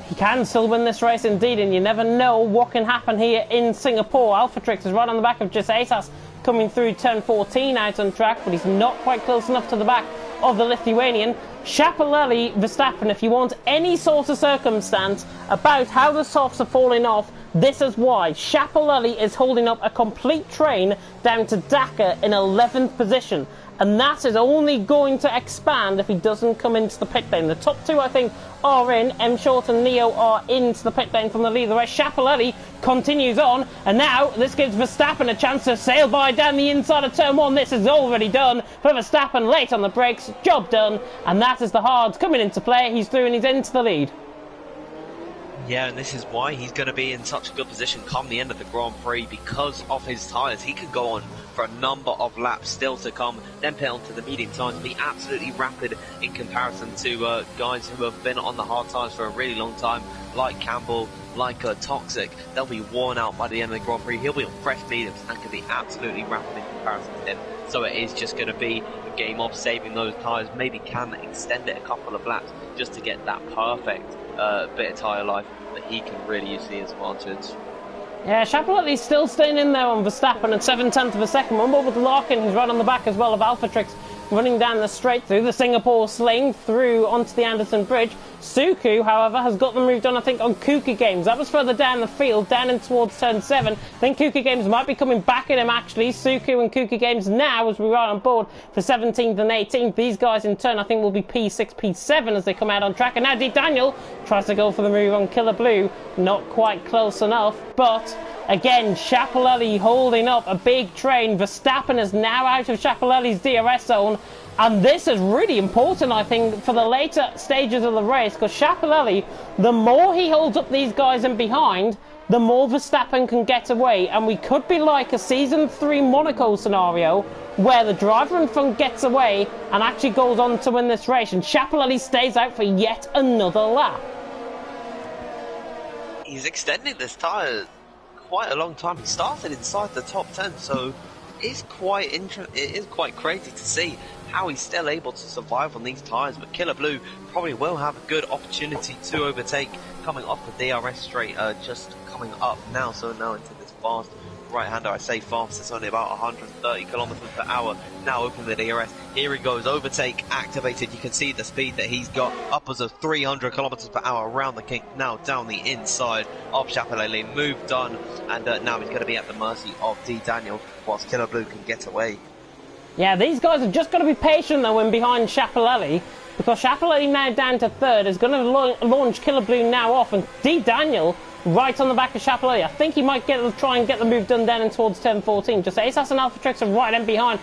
He can still win this race indeed, and you never know what can happen here in Singapore. Alphatrix is right on the back of Just Asas coming through turn 14 out on track, but he's not quite close enough to the back of the Lithuanian. Schiaparelli, Verstappen, if you want any sort of circumstance about how the softs are falling off, this is why. Schiaparelli is holding up a complete train down to Dakar in 11th position. And that is only going to expand if he doesn't come into the pit lane. The top two, I think, are in. M. Short and Neo are into the pit lane from the lead of the race. Schiaparelli continues on, and now this gives Verstappen a chance to sail by down the inside of turn 1. This is already done for Verstappen, late on the brakes, job done, and that is the hards coming into play. He's through and he's into the lead. Yeah, and this is why he's going to be in such a good position come the end of the Grand Prix, because of his tyres. He could go on for a number of laps still to come, then pit onto the medium tyres, be absolutely rapid in comparison to guys who have been on the hard tyres for a really long time, like Campbell, like Toxic. They'll be worn out by the end of the Grand Prix. He'll be on fresh mediums and can be absolutely rapid in comparison to him. So it is just going to be a game of saving those tyres. Maybe can extend it a couple of laps just to get that perfect bit of tyre life that he can really use the advantage. Yeah, Schiaparelli's still staying in there on Verstappen at 7/10 of a second. One more with Larkin, who's right on the back as well of Alphatrix, running down the straight through the Singapore sling through onto the Anderson Bridge. Suku, however, has got them moved on, I think, on Cookie Games. That was further down the field, down in towards turn 7. I think Cookie Games might be coming back at him, actually. Suku and Cookie Games now, as we ride on board for 17th and 18th. These guys, in turn, I think will be P6, P7 as they come out on track. And now D. Daniel tries to go for the move on Killer Blue. Not quite close enough, but Again, Schiaparelli holding up a big train. Verstappen is now out of Schiaparelli's DRS zone. And this is really important, I think, for the later stages of the race, because Schiaparelli, the more he holds up these guys in behind, the more Verstappen can get away. And we could be like a Season 3 Monaco scenario, where the driver in front gets away and actually goes on to win this race, and Schiaparelli stays out for yet another lap. He's extending this tyre quite a long time. He started inside the top 10, so it is quite crazy to see how he's still able to survive on these tyres. But Killer Blue probably will have a good opportunity to overtake coming off the DRS straight, just coming up now. So now into this fast right-hander. I say fast, it's only about 130 kilometers per hour. Now open the DRS. Here he goes, overtake activated. You can see the speed that he's got, upwards of 300 kilometers per hour around the kink. Now down the inside of Schiaparelli. Move done, and now he's going to be at the mercy of D. Daniel whilst Killer Blue can get away. Yeah, these guys have just got to be patient though in behind Schiaparelli, because Schiaparelli now down to third is going to launch Killer Blue now off, and D. Daniel right on the back of Schiaparelli. I think he might try and get the move done down and towards turn 14. Just ASAS and Alpha Trix are right in behind.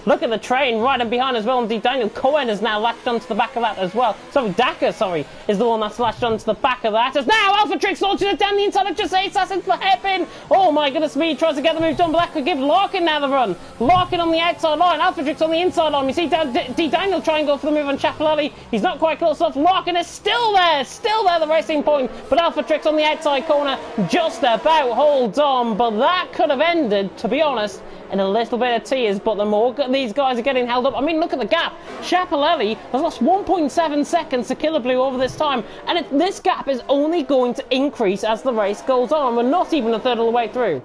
Look at the train right in behind as well. And D. Daniel Cohen is now latched onto the back of that as well. Dakar, is the one that's latched onto the back of that. As now Alpha Trix launches it down the inside of just ASAS into the hairpin. Oh my goodness me, he tries to get the move done, but that could give Larkin now the run. Larkin on the outside line, Alpha Trix on the inside line. We see D. Daniel try and go for the move on Schiaparelli. He's not quite close enough. Larkin is still there, the racing point, but Alpha Trix on the outside corner just about holds on, but that could have ended, to be honest, in a little bit of tears. But the more these guys are getting held up, I mean, look at the gap. Schiaparelli has lost 1.7 seconds to Killer Blue over this time, and this gap is only going to increase as the race goes on. We're not even a third of the way through.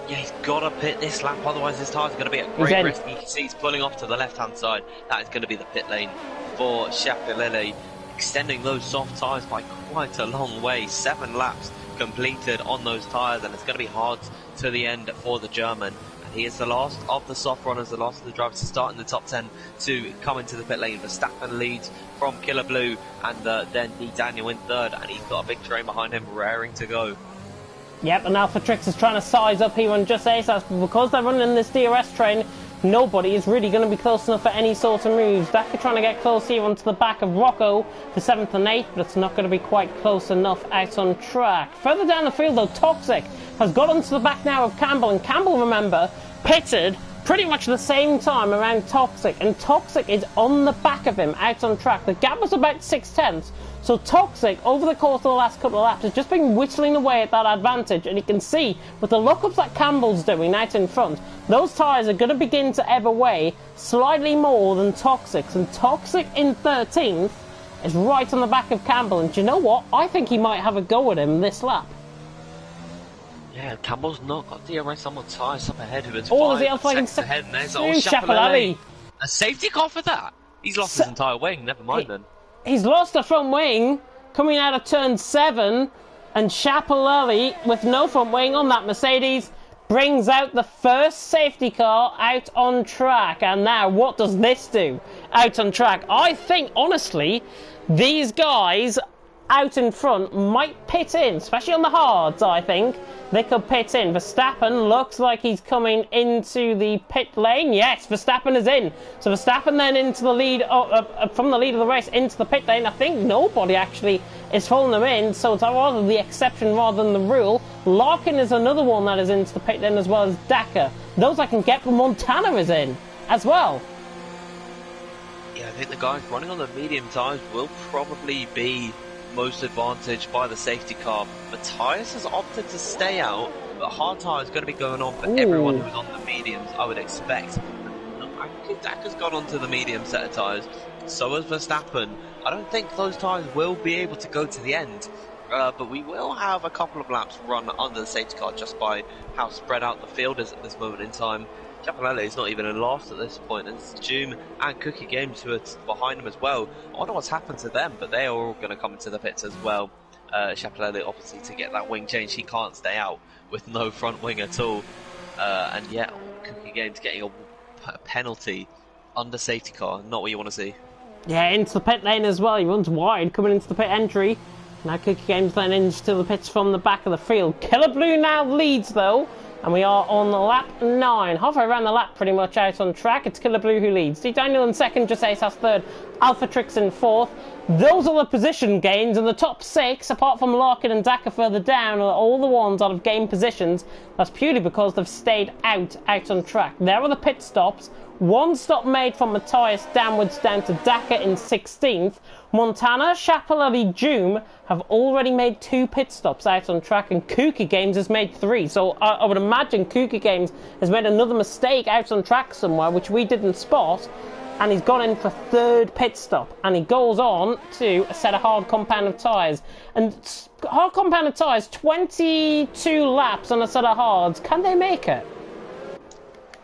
Yeah, he's got to pit this lap, otherwise his tyres are going to be at great risk. You can see he's pulling off to the left-hand side. That is going to be the pit lane for Schiaparelli, extending those soft tyres by quite a long way. 7 laps completed on those tyres, and it's going to be hard to the end for the German. And he is the last of the soft runners, the last of the drivers to start in the top 10 to come into the pit lane. Verstappen leads from Killer Blue, and then D. Daniel in third, and he's got a big train behind him raring to go. Yep, and Alpha Trix is trying to size up here on just ASAS, but because they're running this DRS train, nobody is really going to be close enough for any sort of moves. Dakar trying to get close here onto the back of Rocco for 7th and 8th, but it's not going to be quite close enough out on track. Further down the field though, Toxic has got onto the back now of Campbell, and Campbell, remember, pitted pretty much the same time around Toxic, and Toxic is on the back of him out on track. The gap was about 6/10, so Toxic over the course of the last couple of laps has just been whittling away at that advantage, and you can see with the lookups that Campbell's doing out in front, those tyres are going to begin to ebb away slightly more than Toxic's, and Toxic in 13th is right on the back of Campbell, and do you know what? I think he might have a go at him this lap. Yeah, Campbell's not got DRS on the tyres up ahead of his 5 seconds ahead, and there's old Schiaparelli. A safety car for that? He's lost his entire wing, never mind then. He's lost the front wing coming out of turn 7, and Schiaparelli, with no front wing on that Mercedes, brings out the first safety car out on track. And now what does this do out on track? I think, honestly, these guys out in front might pit in, especially on the hards. I think they could pit in. Verstappen looks like he's coming into the pit lane. Yes, Verstappen is in. So Verstappen then into the lead, from the lead of the race into the pit lane. I think nobody actually is following them in, so it's rather the exception rather than the rule. Larkin is another one that is into the pit lane, as well as Dakar. Those I can get, but Montana is in as well. Yeah, I think the guys running on the medium tyres will probably be most advantaged by the safety car. Matthias has opted to stay out, but hard tyre is going to be going on for everyone who's on the mediums, I would expect. I think Dakar's gone onto the medium set of tyres, so has Verstappen. I don't think those tyres will be able to go to the end, but we will have a couple of laps run under the safety car just by how spread out the field is at this moment in time. Schiaparelli is not even in last at this point, and it's Joom and Cookie Games who are behind him as well. I wonder what's happened to them, but they are all going to come into the pits as well. Schiaparelli, obviously, to get that wing change, he can't stay out with no front wing at all. And yeah, Cookie Games getting a penalty under safety car, not what you want to see. Yeah, into the pit lane as well. He runs wide coming into the pit entry. Now Cookie Games then into the pits from the back of the field. Killer Blue now leads though, and we are on lap 9. Halfway around the lap pretty much out on track. It's Killer Blue who leads. D Daniel in second, Just Ace has third, Alpha Trix in fourth. Those are the position gains, and the top 6, apart from Larkin and Daka further down, are all the ones out of game positions. That's purely because they've stayed out on track. There are the pit stops. One stop made from Matthias downwards down to Daka in 16th. Montana, Chapelelli, Joom have already made 2 pit stops out on track, and Kooky Games has made 3. So I would imagine Kooky Games has made another mistake out on track somewhere, which we didn't spot, and he's gone in for 3rd pit stop, and he goes on to a set of hard compounded tyres. And hard compounded tyres, 22 laps on a set of hards, can they make it?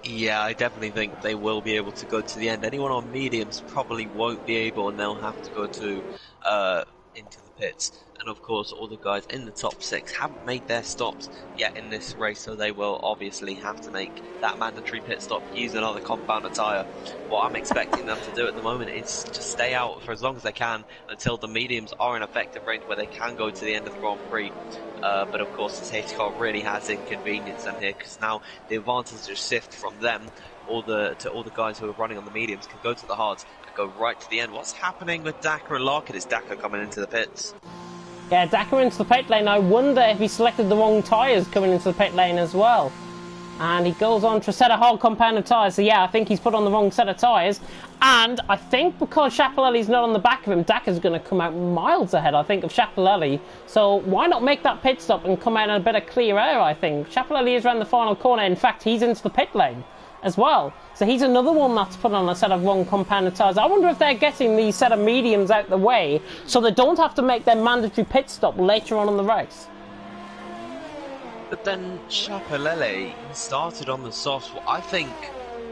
Yeah, I definitely think they will be able to go to the end. Anyone on mediums probably won't be able, and they'll have to go to into the pits. And of course, all the guys in the top 6 haven't made their stops yet in this race, so they will obviously have to make that mandatory pit stop, use another compounder tyre. What I'm expecting them to do at the moment is just stay out for as long as they can until the mediums are in effective range where they can go to the end of the Grand Prix. But of course, the safety car really has inconvenienced them here, because now the advantage shift from them to all the guys who are running on the mediums can go to the hards and go right to the end. What's happening with Daka and Larkin? Is Daka coming into the pits? Yeah, Daka into the pit lane. I wonder if he selected the wrong tyres coming into the pit lane as well. And he goes on to a set of hard compounded tyres. So yeah, I think he's put on the wrong set of tyres. And I think because Chapelelli's not on the back of him, Daka's going to come out miles ahead, I think, of Chapelelli. So why not make that pit stop and come out in a bit of clear air, I think. Chapelelli is around the final corner. In fact, he's into the pit lane as well. So he's another one that's put on a set of wrong compounded tyres. I wonder if they're getting these set of mediums out the way so they don't have to make their mandatory pit stop later on in the race. But then Chapelelli started on the softs. I think,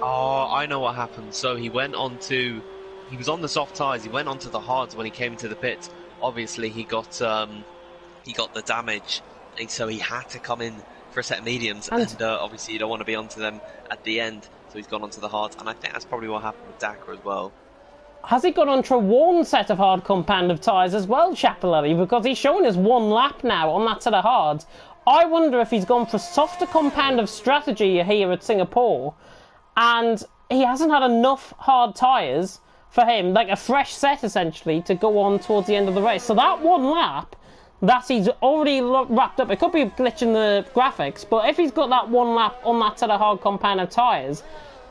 I know what happened. So he was on the soft tyres, he went onto the hards when he came into the pits. Obviously he got the damage, and so he had to come in for a set of mediums, and obviously you don't want to be onto them at the end, so he's gone onto the hards, and I think that's probably what happened with Daka as well. Has he gone onto a worn set of hard compounded tyres as well, Chapelelli? Because he's showing us 1 lap now on that set of hards. I wonder if he's gone for softer compound strategy here at Singapore, and he hasn't had enough hard tyres for him, like a fresh set essentially, to go on towards the end of the race. So that 1 lap that he's already wrapped up, it could be a glitch in the graphics, but if he's got that 1 lap on that set of hard compounded tyres,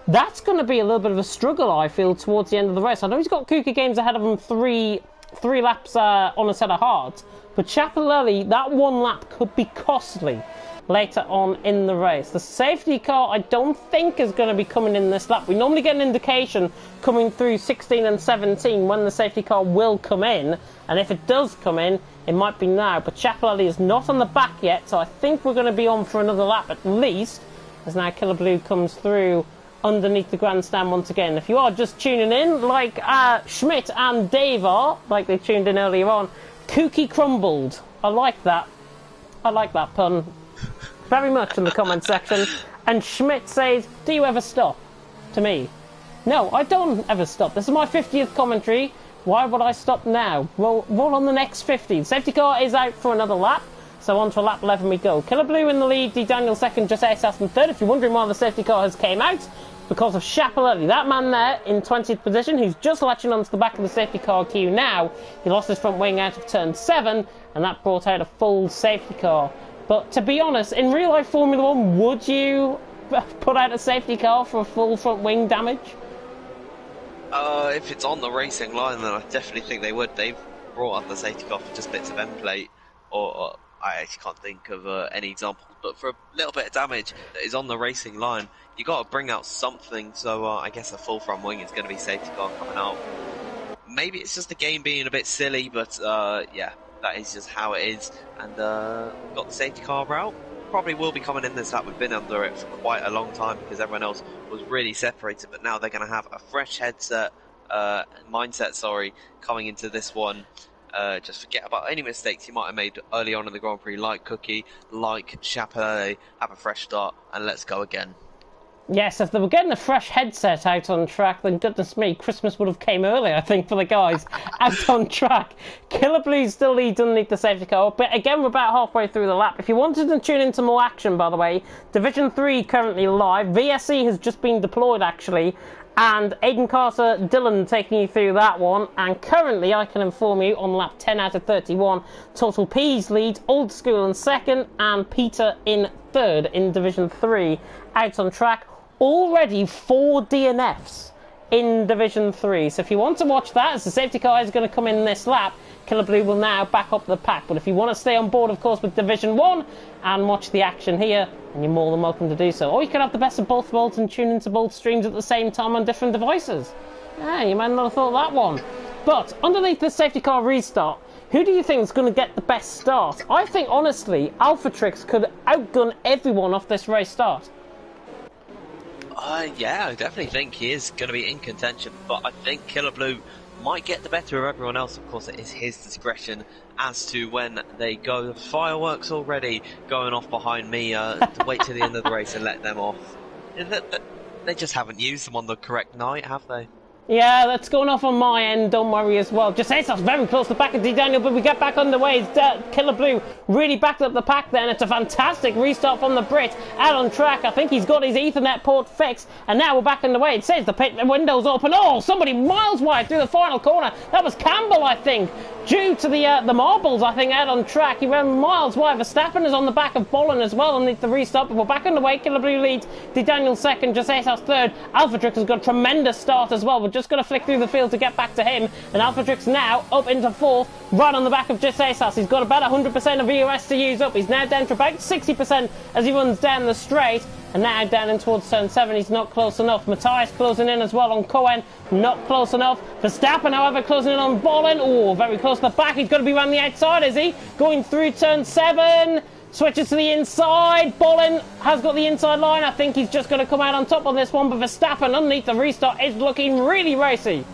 that's going to be a little bit of a struggle, I feel, towards the end of the race. I know he's got Kooky Games ahead of him three laps on a set of hards, but Chapelelli, that 1 lap could be costly later on in the race. The safety car, I don't think, is going to be coming in this lap. We normally get an indication coming through 16 and 17 when the safety car will come in, and if it does come in, it might be now. But Chapelelli is not on the back yet, so I think we're going to be on for another lap at least, as now Killer Blue comes through underneath the grandstand once again. If you are just tuning in, like Schmidt and Dave are, like they tuned in earlier on, Kooky crumbled. I like that. I like that pun very much in the comment section. And Schmidt says, do you ever stop? To me. No, I don't ever stop. This is my 50th commentary. Why would I stop now? Roll on the next 50. Safety car is out for another lap. So on to lap 11 we go. Killer Blue in the lead, D Daniel second, Just Ace in third. If you're wondering why the safety car has came out, because of Chapelelli, that man there in 20th position, who's just latching onto the back of the safety car queue now. He lost his front wing out of turn 7, and that brought out a full safety car. But to be honest, in real life Formula 1, would you put out a safety car for a full front wing damage? If it's on the racing line, then I definitely think they would. They've brought up the safety car for just bits of end plate, or I actually can't think of any examples, but for a little bit of damage that is on the racing line, you got to bring out something. So I guess a full front wing is going to be safety car coming out. Maybe it's just the game being a bit silly, but yeah, that is just how it is. And we've got the safety car route. Probably will be coming in this lap. We've been under it for quite a long time because everyone else was really separated, but now they're going to have a fresh mindset, coming into this one. Just forget about any mistakes you might have made early on in the Grand Prix, like Cookie, like Chapelelli. Have a fresh start and let's go again. Yes, if they were getting a fresh headset out on track, then goodness me, Christmas would have came early, I think, for the guys out on track. Killer Blue still leads underneath the safety car, but again, we're about halfway through the lap. If you wanted to tune into more action, by the way, Division 3 currently live. VSE has just been deployed, actually, and Aiden Carter, Dylan taking you through that one. And currently, I can inform you, on lap 10 out of 31, Total P's lead, Old School in second, and Peter in third in Division 3 out on track. Already 4 DNFs in Division 3. So if you want to watch that, as the safety car is going to come in this lap, Killer Blue will now back up the pack. But if you want to stay on board, of course, with Division 1 and watch the action here, then you're more than welcome to do so. Or you can have the best of both worlds and tune into both streams at the same time on different devices. Yeah, you might not have thought of that one. But underneath the safety car restart, who do you think is going to get the best start? I think, honestly, Alphatrix could outgun everyone off this race start. Yeah, I definitely think he is going to be in contention, but I think Killer Blue might get the better of everyone else. Of course, it is his discretion as to when they go. Fireworks already going off behind me. To wait till the end of the race and let them off. They just haven't used them on the correct night, have they? Yeah, that's going off on my end, don't worry as well. Just Asos very close to the back of D Daniel, but we get back underway. It's Killer Blue really backed up the pack then. It's a fantastic restart from the Brit. Out on track, I think he's got his Ethernet port fixed, and now we're back underway. It says the pit window's open. Oh, somebody miles wide through the final corner. That was Campbell, I think. Due to the marbles, I think, out on track. He ran miles wide. Verstappen is on the back of Bolin as well underneath the restart, but we're back underway. Killer Blue leads, D Daniel second, Just Asos third. Alphatrix has got a tremendous start as well. We're just going to flick through the field to get back to him, and Alphatrix now up into fourth, right on the back of Just Asos. He's got about 100% of EOS to use up. He's now down to about 60% as he runs down the straight, and now down in towards turn 7. He's not close enough. Matthias closing in as well on Cohen, not close enough. Verstappen, however, closing in on Bolin. Oh, very close to the back. He's got to be around the outside, is he? Going through turn 7. Switches to the inside. Bolin has got the inside line. I think he's just going to come out on top on this one, but Verstappen underneath the restart is looking really racy.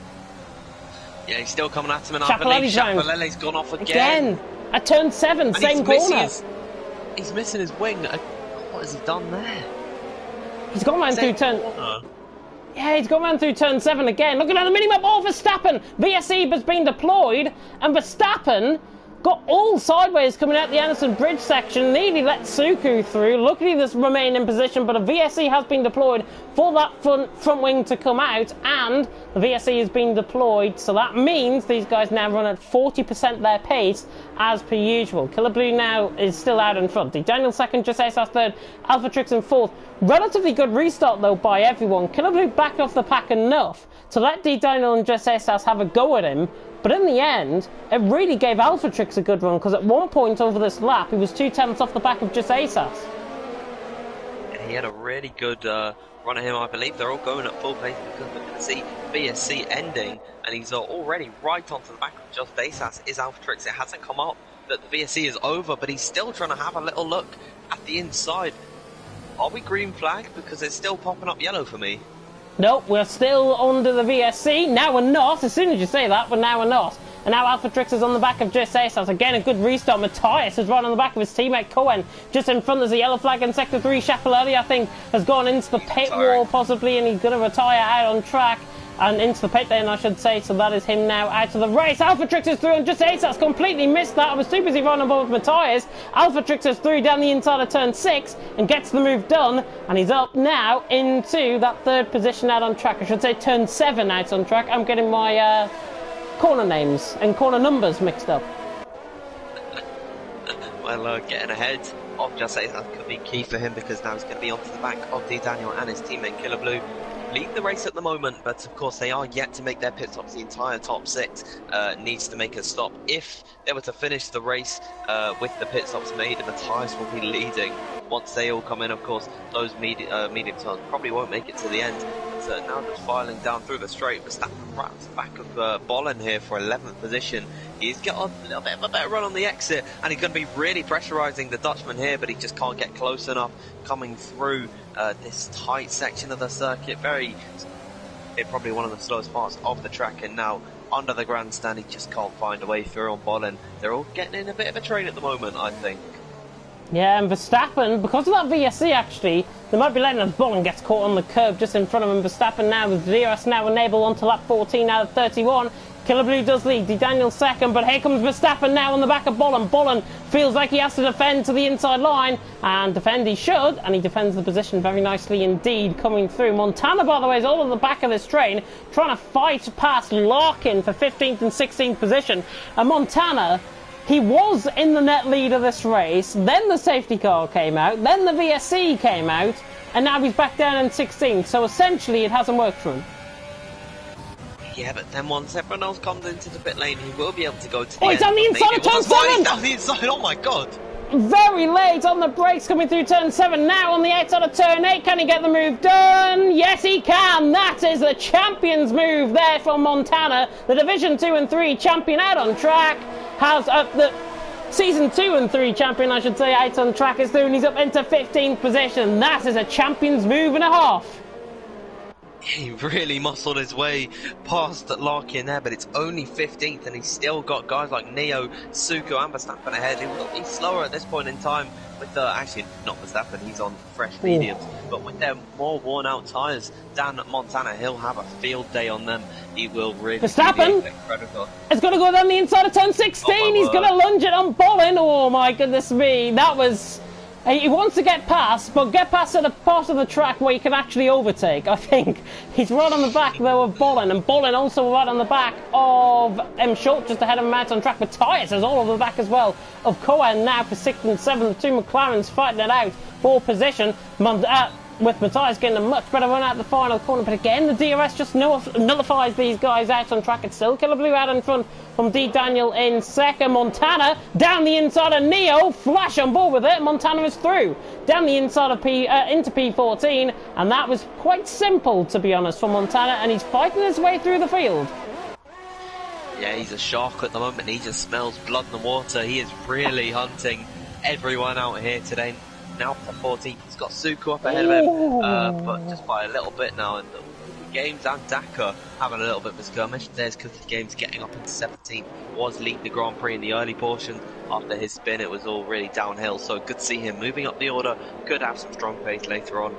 Yeah, he's still coming at him, and I believe Chapelele's gone off again. At turn 7, and same corner. He's missing his wing. What has he done there? He's gone round through turn... Yeah, he's gone round through turn 7 again. Looking at the minimap. Oh, Verstappen! VSE has been deployed, and Verstappen got all sideways coming out the Anderson Bridge section. Nearly let Suku through. Luckily, this remained in position, but a VSE has been deployed for that front wing to come out, and the VSE has been deployed, so that means these guys now run at 40% their pace as per usual. Killer Blue now is still out in front. Daniel second, Just Asos third, Alphatrix in fourth. Relatively good restart though by everyone. Killer Blue backed off the pack enough to let D Daniel and Just Asos have a go at him, but in the end, it really gave Alphatrix a good run, because at one point over this lap, he was 2/10 off the back of Just Asos. He had a really good run at him, I believe. They're all going at full pace because we're going to see VSC ending, and he's already right onto the back of Just Asos is Alphatrix. It hasn't come up that the VSC is over, but he's still trying to have a little look at the inside. Are we green flag? Because it's still popping up yellow for me. Nope, we're still under the VSC. Now we're not. As soon as you say that, but now we're not. And now Alphatrix is on the back of Just Asos. Again, a good restart. Matthias is right on the back of his teammate Cohen. Just in front, there's a yellow flag in Sector 3. Chapelele, I think, has gone into the pit wall, possibly, and he's going to retire out on track. And into the pit lane, I should say, so that is him now out of the race. Alphatrix is through, and Just Asos completely missed that. I was too busy running on board with Matthias. Alphatrix is through down the inside of turn 6 and gets the move done, and he's up now into that third position out on track. I should say turn 7 out on track. I'm getting my corner names and corner numbers mixed up. Well, getting ahead of Just Asos could be key for him, because now he's going to be onto the back of D Daniel and his teammate Killer Blue. Lead the race at the moment, but of course they are yet to make their pit stops. The entire top 6 needs to make a stop. If they were to finish the race with the pit stops made, the tyres will be leading once they all come in. Of course, those medium tyres probably won't make it to the end. But now just filing down through the straight, Verstappen right at the back of Bolin here for 11th position. He's got a little bit of a better run on the exit, and he's going to be really pressurising the Dutchman here, but he just can't get close enough coming through this tight section of the circuit. Probably one of the slowest parts of the track, and now under the grandstand he just can't find a way through on Bolin. They're all getting in a bit of a train at the moment, I think. Yeah, and Verstappen, because of that VSC actually, they might be letting a Bullen gets caught on the curb just in front of him. Verstappen now with DRS now enabled onto lap 14 out of 31. Killer Blue does lead, Daniel second, but here comes Verstappen now on the back of Bullen. Bullen feels like he has to defend to the inside line, and defend he should, and he defends the position very nicely indeed, coming through. Montana, by the way, is all on the back of this train, trying to fight past Larkin for 15th and 16th position, and Montana, he was in the net lead of this race, then the safety car came out, then the VSC came out, and now he's back down in 16th, so essentially it hasn't worked for him. Yeah, but then once everyone else comes into the pit lane, he will be able to go to the end. He's on the inside of turn 7! He's down the inside, oh my god! Very late on the brakes coming through turn 7, now on the outside of turn 8, can he get the move done? Yes he can, that is the champion's move there from Montana, the Division 2 and 3 champion out on track, has the Season 2 and 3 champion I should say, out on track is through and he's up into 15th position, that is a champion's move and a half. He really muscled his way past Larkin there, but it's only 15th and he's still got guys like Neo, Suko and Verstappen ahead. He will be slower at this point in time with the, actually not Verstappen, he's on fresh mediums, but with their more worn out tyres, Dan Montana, he'll have a field day on them. He will really Verstappen is going to go down the inside of turn 16, he's going to lunge it on Bullen. Oh my goodness me, that was... He wants to get past, but get past at a part of the track where he can actually overtake, I think. He's right on the back there of Bullen, and Bullen also right on the back of M. Schultz, just ahead of him out on track. Matthias is all over the back as well of Cohen now for 6th and 7th. The two McLarens fighting it out for position. With Matthias getting a much better run out the final corner, but again the DRS just nullifies these guys out on track. It's still Killer Blue out in front from D. Daniel in second. Montana down the inside of Neo, flash on board with it. Montana is through down the inside of into P14, and that was quite simple to be honest for Montana, and he's fighting his way through the field. Yeah, he's a shark at the moment. He just smells blood in the water. He is really hunting everyone out here today. Now for 14th, he's got Suko up ahead of him, but just by a little bit now. And Games and Dakar having a little bit of a skirmish. There's Cookie Games getting up into 17th, was leading the Grand Prix in the early portion. After his spin, it was all really downhill, so good to see him moving up the order. Could have some strong pace later on.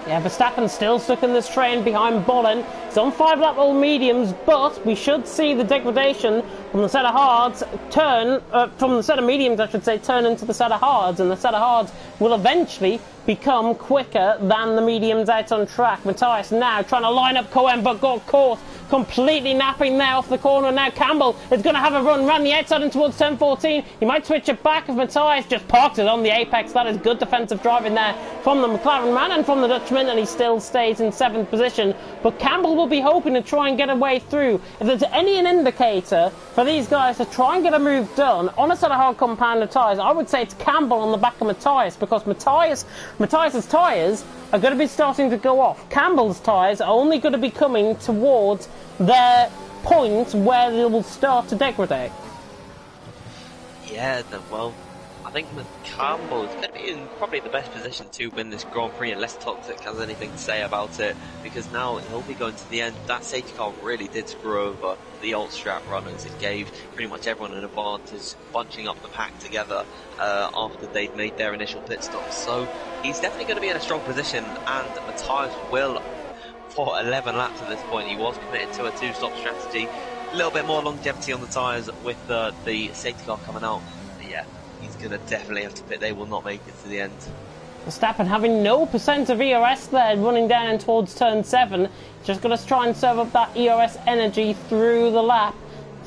Yeah, Verstappen's still stuck in this train behind Bullen. He's on 5-lap old mediums, but we should see the degradation from the set of hards turn, from the set of mediums I should say, turn into the set of hards, and the set of hards will eventually become quicker than the mediums out on track. Matthias now trying to line up Cohen, but got caught completely napping there off the corner. Now Campbell is going to have a run round the outside and towards turn 14. He might switch it back if Matthias just parked it on the apex. That is good defensive driving there from the McLaren man and from the Dutchman, and he still stays in 7th position. But Campbell will be hoping to try and get a way through. If there's any indicator for these guys to try and get a move done on a set of hard compound tyres, I would say it's Campbell on the back of Matthias, because Matthias's tyres are going to be starting to go off. Campbell's tyres are only going to be coming towards their point where they will start to degrade. Yeah, well, I think Campbell is going to be in probably the best position to win this Grand Prix, unless Toxic has anything to say about it, because now he'll be going to the end. That safety car really did screw over the alt-strap runners. It gave pretty much everyone an advantage, bunching up the pack together after they'd made their initial pit stops. So he's definitely going to be in a strong position, and Matthias will, for 11 laps at this point, he was committed to a 2-stop strategy. A little bit more longevity on the tyres with the safety car coming out. But yeah, he's going to definitely have to pit. They will not make it to the end. Verstappen having no percent of ERS there, running down towards turn 7. Just going to try and serve up that ERS energy through the lap.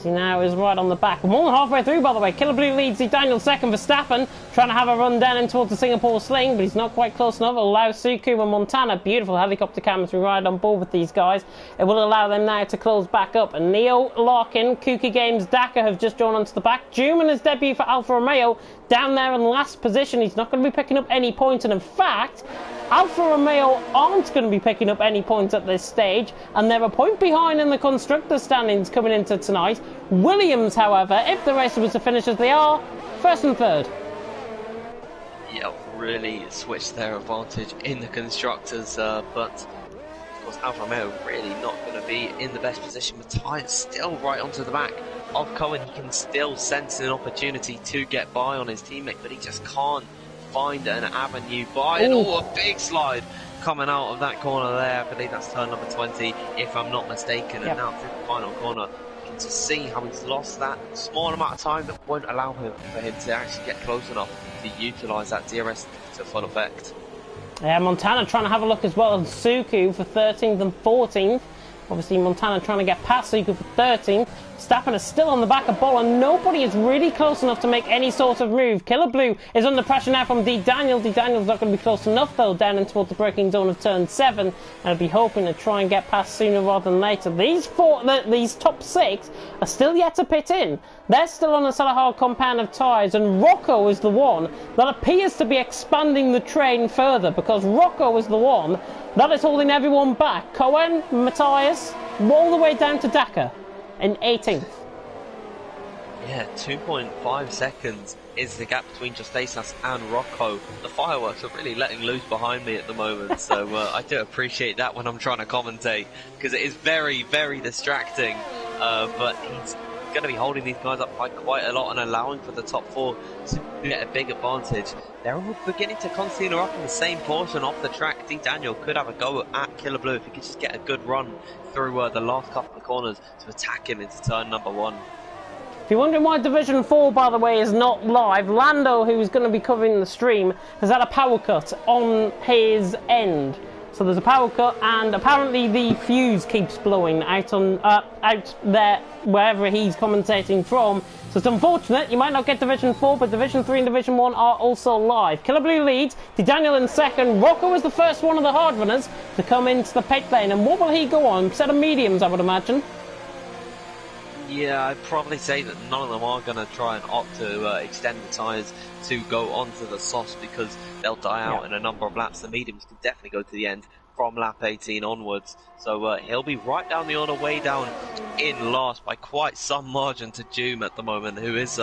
He now is right on the back. More than halfway through, by the way. Killer Blue leads Daniel second. Verstappen trying to have a run down in towards the Singapore sling, but he's not quite close enough. It'll allow Suku and Montana, beautiful helicopter camera, to ride on board with these guys. It will allow them now to close back up. And Neo, Larkin, Kooky Games, Dakar have just drawn onto the back. Juman his debut for Alfa Romeo down there in last position. He's not going to be picking up any points, and in fact, Alfa Romeo aren't going to be picking up any points at this stage, and they're a point behind in the constructors' standings coming into tonight. Williams, however, if the race was to finish as they are, 1st and 3rd. Yeah, really switched their advantage in the constructors, but of course Alfa Romeo really not going to be in the best position. Matthias still right onto the back. of Cohen, he can still sense an opportunity to get by on his teammate, but he just can't find an avenue by. And a big slide coming out of that corner there. I believe that's turn number 20, if I'm not mistaken. And now through the final corner, you can just see how he's lost that small amount of time that won't allow him to actually get close enough to utilise that DRS to full effect. Yeah, Montana trying to have a look as well as Suku for 13th and 14th. Obviously, Montana trying to get past Suku for 13th. Stappen is still on the back of ball, and nobody is really close enough to make any sort of move. Killer Blue is under pressure now from D. Daniel. D. Daniel's not going to be close enough, though, down in towards the braking zone of turn 7. And I'll be hoping to try and get past sooner rather than later. These top 6 are still yet to pit in. They're still on a Salahar compound of tyres, and Rocco is the one that appears to be expanding the train further, because Rocco is the one that is holding everyone back. Cohen, Matthias, all the way down to Dakar in 18th. Yeah, 2.5 seconds is the gap between Justasas and Rocco. The fireworks are really letting loose behind me at the moment, so I do appreciate that when I'm trying to commentate, because it is very, very distracting. But he's going to be holding these guys up by quite a lot and allowing for the top 4 to get a big advantage. They're all beginning to constantly up in the same portion off the track. D. Daniel could have a go at Killer Blue if he could just get a good run through the last couple of corners to attack him into turn number 1. If you're wondering why Division 4, by the way, is not live, Lando, who is going to be covering the stream, has had a power cut on his end. So there's a power cut, and apparently the fuse keeps blowing out there wherever he's commentating from. So it's unfortunate. You might not get Division 4, but Division 3 and Division 1 are also live. Killer Blue leads. Daniel in second. Rocco is the first one of the hard runners to come into the pit lane. And what will he go on? Set of mediums, I would imagine. Yeah, I'd probably say that none of them are going to try and opt to extend the tyres to go onto the softs, because they'll die out in a number of laps. The mediums can definitely go to the end from lap 18 onwards. So he'll be right down the order, way down in last by quite some margin to Doom at the moment, who is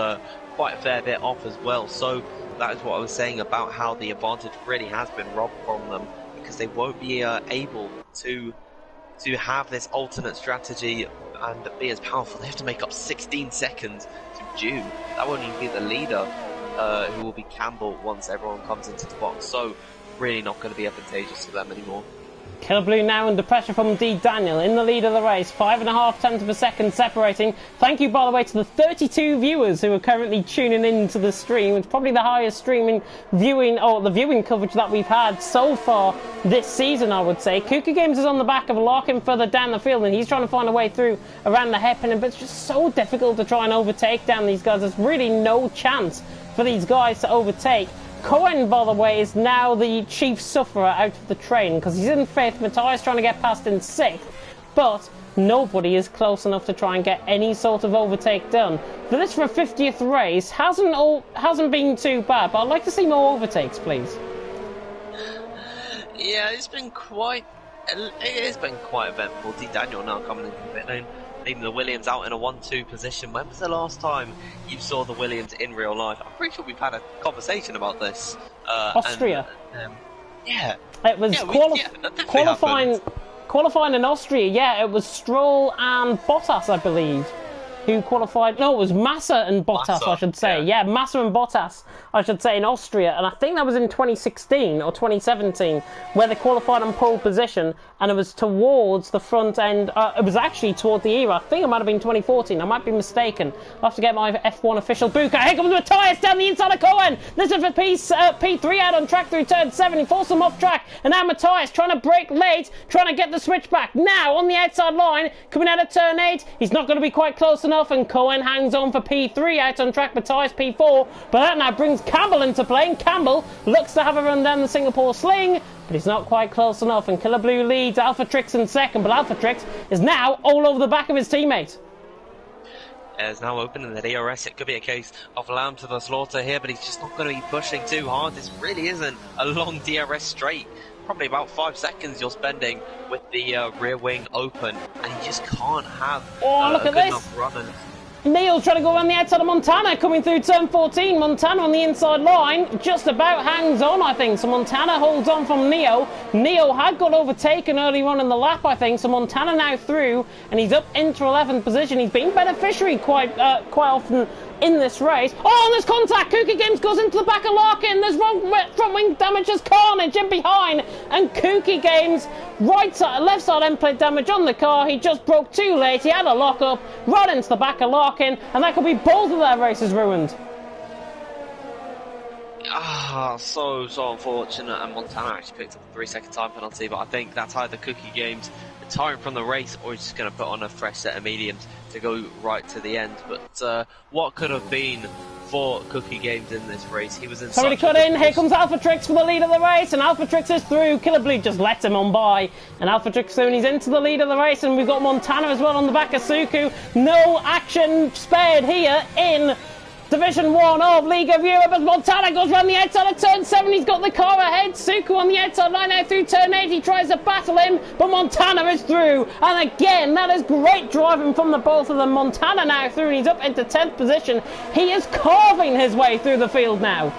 quite a fair bit off as well. So that is what I was saying about how the advantage really has been robbed from them, because they won't be able to have this alternate strategy and be as powerful. They have to make up 16 seconds to Doom. That won't even be the leader, who will be Campbell once everyone comes into the box. So really not going to be advantageous to them anymore. Killer Blue now under pressure from D. Daniel in the lead of the race, 5.5 tenths of a second separating. Thank you, by the way, to the 32 viewers who are currently tuning into the stream. It's probably the highest streaming viewing, or the viewing coverage that we've had so far this season, I would say. Kuka Games is on the back of Larkin further down the field, and he's trying to find a way through around the hairpin, but it's just so difficult to try and overtake down these guys. There's really no chance for these guys to overtake. Cohen, by the way, is now the chief sufferer out of the train, because he's in 5th. Matthias trying to get past in 6th, but nobody is close enough to try and get any sort of overtake done. For this, for a 50th race, hasn't been too bad, but I'd like to see more overtakes, please. Yeah, it has been quite eventful. D. Daniel now coming into the pit lane, leaving the Williams out in a 1-2 position. When was the last time you saw the Williams in real life? I'm pretty sure we've had a conversation about this. Austria. Yeah. It was qualifying in Austria. Yeah, it was Stroll and Bottas, I believe, who qualified. No, it was Massa and Bottas, I should say. Yeah, Massa and Bottas, I should say, in Austria. And I think that was in 2016 or 2017, where they qualified on pole position, and it was towards the front end. It was actually toward the era. I think it might have been 2014. I might be mistaken. I'll have to get my F1 official book. Here comes Matthias down the inside of Cohen. This is for P3 out on track through turn 7. He forced him off track. And now Matthias trying to brake late, trying to get the switch back. Now on the outside line, coming out of turn 8. He's not going to be quite close enough, and Cohen hangs on for P3 out on track. Matthias P4. But that now brings Campbell into play. And Campbell looks to have a run down the Singapore sling, but he's not quite close enough, and Killer Blue leads Alpha Trix in second, but Alpha Trix is now all over the back of his teammate. Is now open in the DRS. It could be a case of lamb to the slaughter here, but he's just not going to be pushing too hard. This really isn't a long DRS straight. Probably about 5 seconds you're spending with the rear wing open, and you just can't have look at good this. enough run. Neil trying to go around the outside of Montana, coming through turn 14. Montana on the inside line, just about hangs on, I think. So Montana holds on from Neo. Neo had got overtaken early on in the lap, I think, so Montana now through, and he's up into 11th position. He's been beneficiary quite often in this race. Oh, and there's contact! Kuki Games goes into the back of Larkin. There's front wing damage, there's carnage in behind, and Kuki Games left side end plate damage on the car. He just broke too late. He had a lock up, right into the back of Larkin, and that could be both of their races ruined. So unfortunate, and Montana actually picked up a 3-second time penalty, but I think that's either Kuki Games retiring from the race or he's just going to put on a fresh set of mediums to go right to the end. But what could have been for Kuki Games in this race? He was in somebody cut in. Here comes Alphatrix for the lead of the race, and Alphatrix is through. Killer Blue just let him on by, and Alphatrix soon he's into the lead of the race, and we've got Montana as well on the back of Suku. No action spared here in Division 1 of League of Europe as Montana goes round the outside of turn 7. He's got the car ahead. Suku on the outside line now through turn 8. He tries to battle him, but Montana is through. And again, that is great driving from the both of them. Montana now through, and he's up into 10th position. He is carving his way through the field now.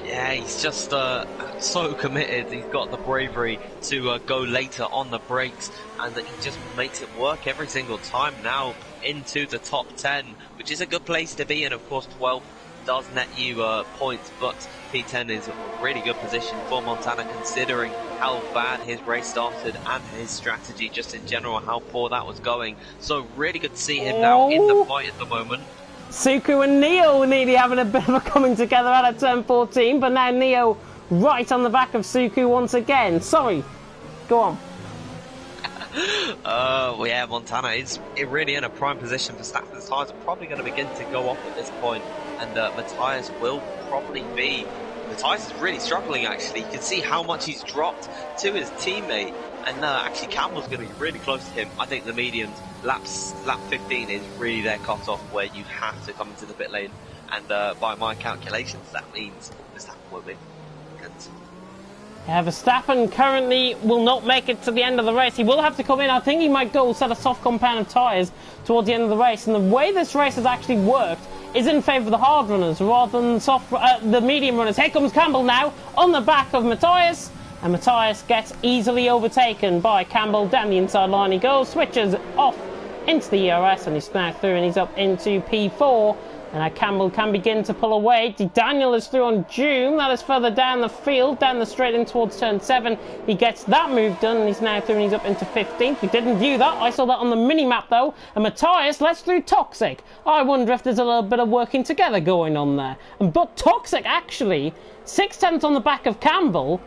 Yeah, he's just so committed. He's got the bravery to go later on the brakes, and he just makes it work every single time now into the top 10, which is a good place to be in. Of course, 12 does net you points, but P10 is a really good position for Montana considering how bad his race started and his strategy just in general, how poor that was going. So really good to see him now in the fight at the moment. Suku and Neo nearly having a bit of a coming together out of turn 14, but now Neo right on the back of Suku once again. Sorry, go on. Well, yeah, Montana is really in a prime position for start. The tyres are probably going to begin to go off at this point, and Matthias will probably be. Matthias is really struggling, actually. You can see how much he's dropped to his teammate, and actually Campbell's going to be really close to him. I think the mediums, lap 15 is really their cut-off where you have to come into the pit lane, and by my calculations, that means Verstappen will be. Verstappen currently will not make it to the end of the race. He will have to come in. I think he might go set a soft compound of tyres towards the end of the race. And the way this race has actually worked is in favour of the hard runners rather than the medium runners. Here comes Campbell now on the back of Matthias. And Matthias gets easily overtaken by Campbell. Down the inside line he goes, switches off into the ERS, and he's now through and he's up into P4. And now Campbell can begin to pull away. Daniel is through on Doom. That is further down the field, down the straight in towards turn 7. He gets that move done, and he's now through and he's up into 15th. We didn't view that. I saw that on the mini-map, though. And Matthias lets through Toxic. I wonder if there's a little bit of working together going on there. But Toxic, actually, 6/10 on the back of Campbell.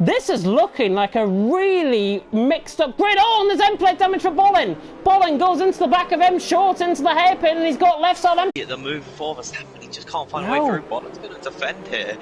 This is looking like a really mixed up grid. Oh, and there's end plate damage for Bolin. Bolin goes into the back of him, short into the hairpin, and he's got left side end. The move for Verstappen, he just can't find a way through. Bolin's going to defend here.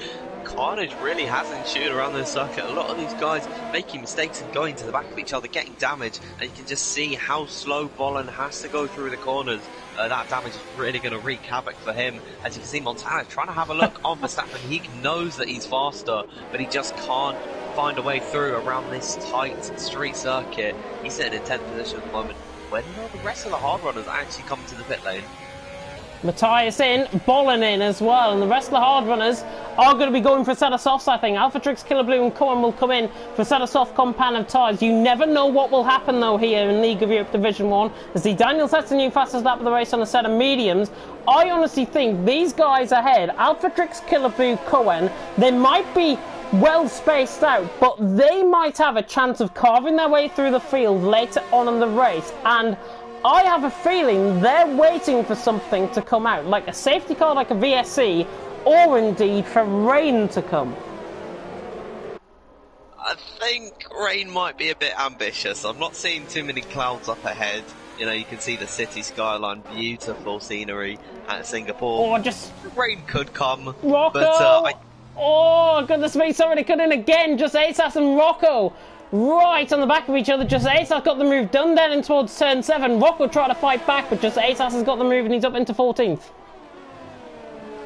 Carnage really has ensued around this circuit. A lot of these guys making mistakes and going to the back of each other, getting damage, and you can just see how slow Bolin has to go through the corners. That damage is really going to wreak havoc for him. As you can see, Montana trying to have a look on Verstappen. He knows that he's faster, but he just can't find a way through around this tight street circuit. He's sitting in 10th position at the moment. When will the rest of the hard runners actually come to the pit lane? Matthias in, Bolin in as well, and the rest of the hard runners are going to be going for a set of softs, I think. Alphatrix, Killer Blue and Cohen will come in for a set of soft compound of tyres. You never know what will happen, though, here in League of Europe Division 1. As the Daniel sets the new fastest lap of the race on a set of mediums, I honestly think these guys ahead, Alphatrix, Killer Blue, Cohen, they might be well spaced out, but they might have a chance of carving their way through the field later on in the race, and I have a feeling they're waiting for something to come out, like a safety car, like a VSC, or indeed for rain to come. I think rain might be a bit ambitious. I'm not seeing too many clouds up ahead. You know, you can see the city skyline, beautiful scenery at Singapore. Or just rain could come. Rocco! But, oh, goodness me, somebody cut in again. Just ASAS and Rocco right on the back of each other. Just ASAS got the move done then in towards turn 7. Rocco tried to fight back, but just ASAS has got the move and he's up into 14th.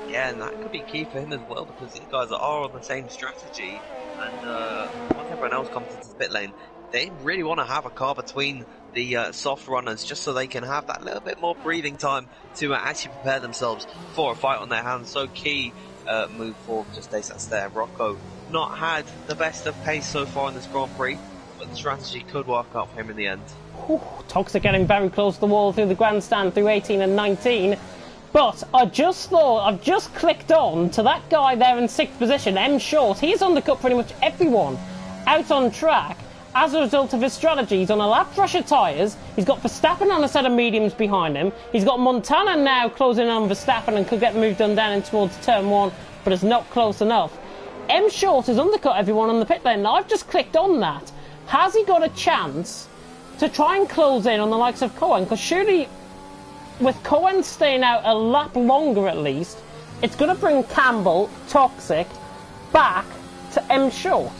Yeah, and that could be key for him as well, because these guys are on the same strategy, and once everyone else comes into the pit lane, they really want to have a car between the soft runners, just so they can have that little bit more breathing time to actually prepare themselves for a fight on their hands. So key move forward just ASAS there. Rocco not had the best of pace so far in this Grand Prix, but the strategy could work out for him in the end. Ooh, Toxic getting very close to the wall through the grandstand through 18 and 19. But I just thought, I've just clicked on to that guy there in 6th position, M Short. He's undercut pretty much everyone out on track as a result of his strategies on a lap pressure tyres. He's got Verstappen on a set of mediums behind him. He's got Montana now closing on Verstappen and could get moved on down in towards turn 1, but is not close enough. M Short has undercut everyone on the pit lane. Now I've just clicked on that. Has he got a chance to try and close in on the likes of Cohen? Because surely, with Cohen staying out a lap longer at least, it's going to bring Campbell, Toxic, back to M Short.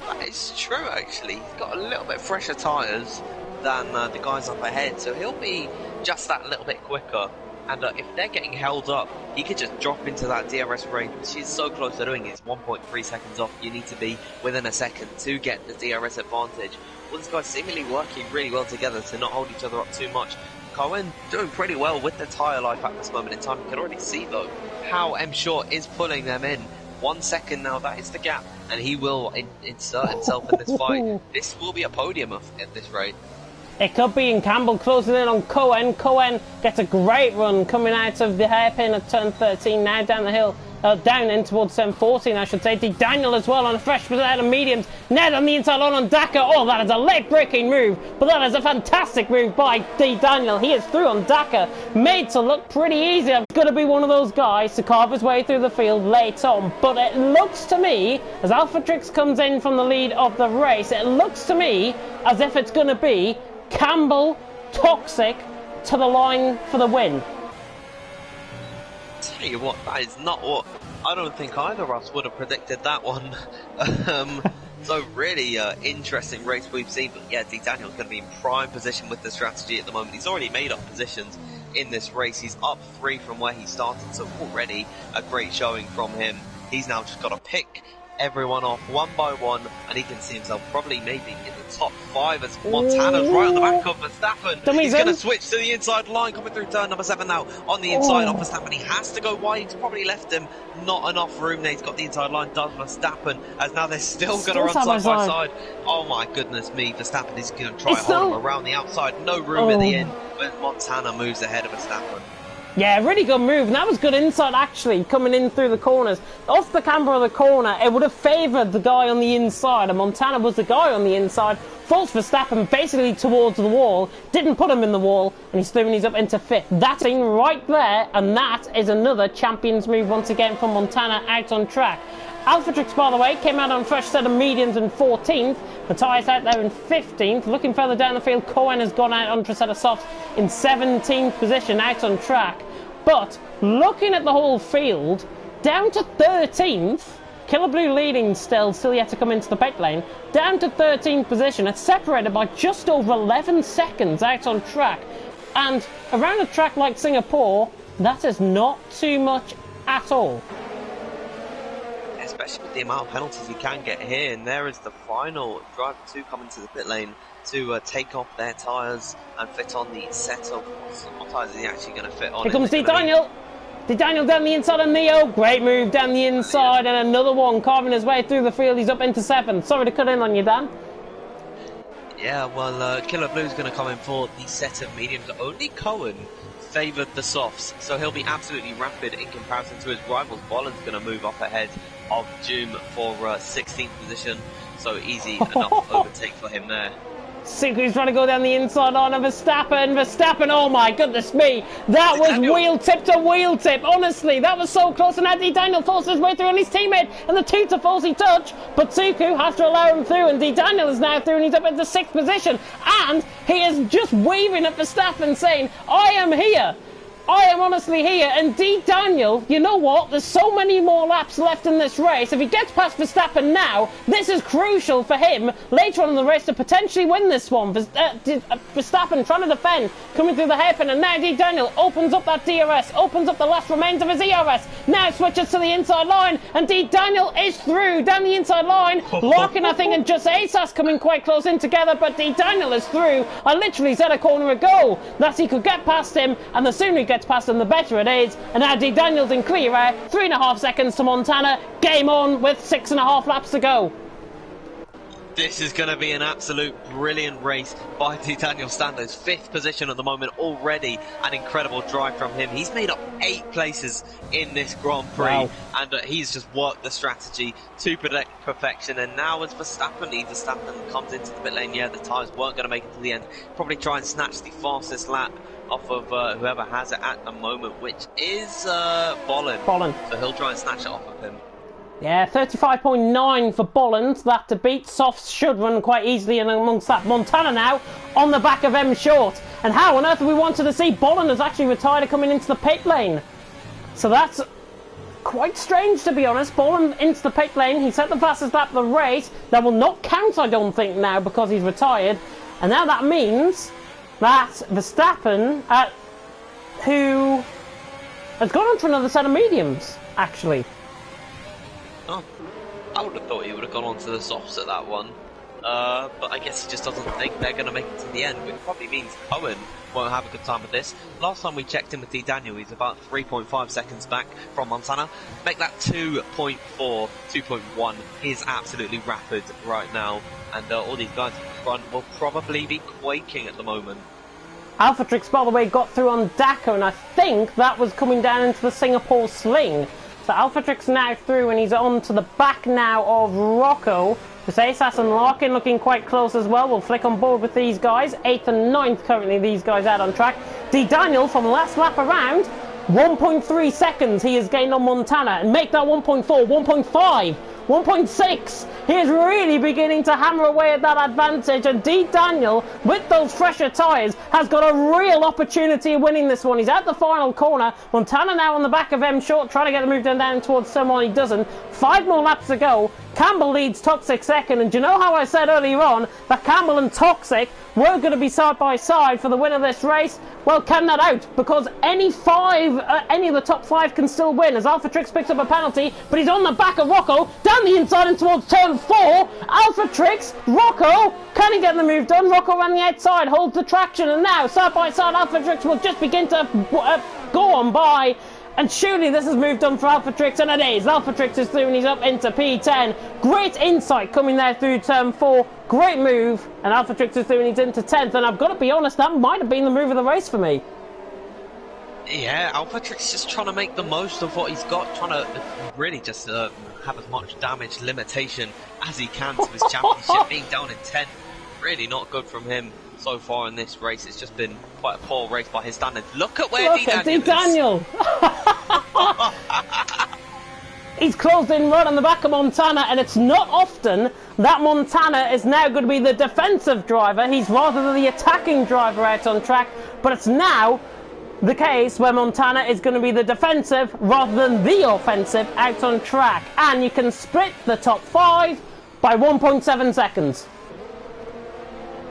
That is true, actually. He's got a little bit fresher tyres than the guys up ahead, so he'll be just that little bit quicker. And if they're getting held up, he could just drop into that DRS range, which he's so close to doing. It's 1.3 seconds off. You need to be within a second to get the DRS advantage. All these guys seemingly working really well together to not hold each other up too much. Cohen doing pretty well with the tyre life at this moment in time. You can already see, though, how M Short is pulling them in. 1 second now, that is the gap, and he will insert himself in this fight. This will be a podium at this rate. It could be, and Campbell closing in on Cohen. Cohen gets a great run coming out of the hairpin at turn 13, now down the hill, down in towards turn 14, I should say. D. Daniel as well on a fresh set of mediums. Ned on the inside line on Daka. Oh, that is a late-breaking move, but that is a fantastic move by D. Daniel. He is through on Daka, made to look pretty easy. I'm going to be one of those guys to carve his way through the field late on, but it looks to me, as Alphatrix comes in from the lead of the race, it looks to me as if it's going to be Campbell, Toxic to the line for the win. Tell you what, that is not what I don't think either of us would have predicted that one. So really interesting race we've seen, but yeah, D. Daniel's going to be in prime position with the strategy at the moment. He's already made up positions in this race. He's up 3 from where he started, so already a great showing from him. He's now just got to pick everyone off one by one, and he can see himself probably maybe in the top 5 as Montana's right on the back of Verstappen. He's going to switch to the inside line, coming through turn number 7 now on the inside of Verstappen. He has to go wide. He's probably left him not enough room there. He's got the inside line, does Verstappen, as now they're still going to run side by side. Oh my goodness me, Verstappen is going to try to hold him around the outside. No room in the end, but Montana moves ahead of Verstappen. Yeah, really good move, and that was good inside actually, coming in through the corners. Off the camber of the corner, it would have favoured the guy on the inside, and Montana was the guy on the inside, forced Verstappen basically towards the wall, didn't put him in the wall, and he's throwing his up into 5th. That's in right there, and that is another champion's move once again from Montana out on track. Alphatrix, by the way, came out on a fresh set of mediums in 14th. Matthias out there in 15th. Looking further down the field, Cohen has gone out onto a set of softs in 17th position out on track. But looking at the whole field, down to 13th, Killer Blue leading still yet to come into the pit lane. Down to 13th position, it's separated by just over 11 seconds out on track. And around a track like Singapore, that is not too much at all. Especially with the amount of penalties you can get here, and there is the final driver 2 coming to the pit lane to take off their tyres and fit on the set of what tyres is he actually going to fit on. Here comes D. Daniel. D. Daniel down the inside of Neo. Great move down the inside, and another one carving his way through the field. He's up into 7th. Sorry to cut in on you, Dan. Yeah, well, Killer Blue's going to come in for the set of mediums. Only Cohen favoured the softs, so he'll be absolutely rapid in comparison to his rivals. Bolland's going to move up ahead of Doom for 16th position, so easy enough overtake for him there. Suku's trying to go down the inside line of Verstappen, oh my goodness me, that was wheel tip to wheel tip, honestly, that was so close, and D. Daniel forced his way through on his teammate, and the 2 to falsy touch, but Suku has to allow him through, and D. Daniel is now through, and he's up into 6th position, and he is just waving at Verstappen saying, I am here. I am honestly here, and D. Daniel, you know what? There's so many more laps left in this race. If he gets past Verstappen now, this is crucial for him later on in the race to potentially win this one. Verstappen trying to defend, coming through the hairpin, and now D. Daniel opens up that DRS, opens up the last remains of his ERS, now switches to the inside line, and D. Daniel is through down the inside line. Larkin, I think, and just ASAS coming quite close in together, but D. Daniel is through. I literally said a corner ago that he could get past him, and the sooner he gets past him, the better it is. And now D. Daniel's in clear air, 3.5 seconds to Montana. Game on with 6.5 laps to go. This is going to be an absolute brilliant race by D. Daniel Santos. 5th position at the moment already. An incredible drive from him. He's made up 8 places in this Grand Prix. Wow. And he's just worked the strategy to perfection. And now as Verstappen comes into the pit lane, yeah, the tyres weren't going to make it to the end. Probably try and snatch the fastest lap off of whoever has it at the moment, which is Bolin. So he'll try and snatch it off of him. Yeah, 35.9 for Bolland, that to beat. Softs should run quite easily, and amongst that, Montana now on the back of M Short. And how on earth we wanted to see Bolland has actually retired coming into the pit lane. So that's quite strange, to be honest. Bolland into the pit lane, he set the fastest lap of the race. That will not count, I don't think, now, because he's retired. And now that means that Verstappen, who has gone on for another set of mediums, actually. Oh, I would have thought he would have gone on to the softs at that one. But I guess he just doesn't think they're going to make it to the end, which probably means Owen won't have a good time with this. Last time we checked in with D. Daniel, he's about 3.5 seconds back from Montana. Make that 2.4, 2.1. He is absolutely rapid right now, and all these guys in front will probably be quaking at the moment. AlphaTrix, by the way, got through on Dakar, and I think that was coming down into the Singapore Sling. So AlphaTrix now through, and he's on to the back now of Rocco. Casas and Larkin looking quite close as well. We'll flick on board with these guys. 8th and 9th currently, these guys out on track. D. Daniel from last lap around, 1.3 seconds he has gained on Montana. And make that 1.4, 1.5, 1.6. He is really beginning to hammer away at that advantage, and D. Daniel, with those fresher tyres, has got a real opportunity of winning this one. He's at the final corner. Montana now on the back of M Short, trying to get the move down towards someone. He doesn't. 5 more laps to go. Campbell leads Toxic second, and do you know how I said earlier on that Campbell and Toxic were going to be side by side for the win of this race? Well, count that out, because any of the top 5 can still win, as AlphaTrix picks up a penalty, but he's on the back of Rocco, down the inside and towards turn 4. AlphaTrix, Rocco, can he get the move done? Rocco around the outside, holds the traction, and now side by side AlphaTrix will just begin to go on by. And surely this has moved on for AlphaTrix, and it is. AlphaTrix is through and he's up into P10. Great insight coming there through turn 4. Great move. And AlphaTrix is through and he's into 10th. And I've got to be honest, that might have been the move of the race for me. Yeah, AlphaTrix just trying to make the most of what he's got. Trying to really just have as much damage limitation as he can to his championship. Being down in 10th, really not good from him. So far in this race, it's just been quite a poor race by his standards. Look at where D. Daniel is. He's closed in right on the back of Montana, and it's not often that Montana is now going to be the defensive driver. He's rather the attacking driver out on track, but it's now the case where Montana is going to be the defensive rather than the offensive out on track. And you can split the top 5 by 1.7 seconds.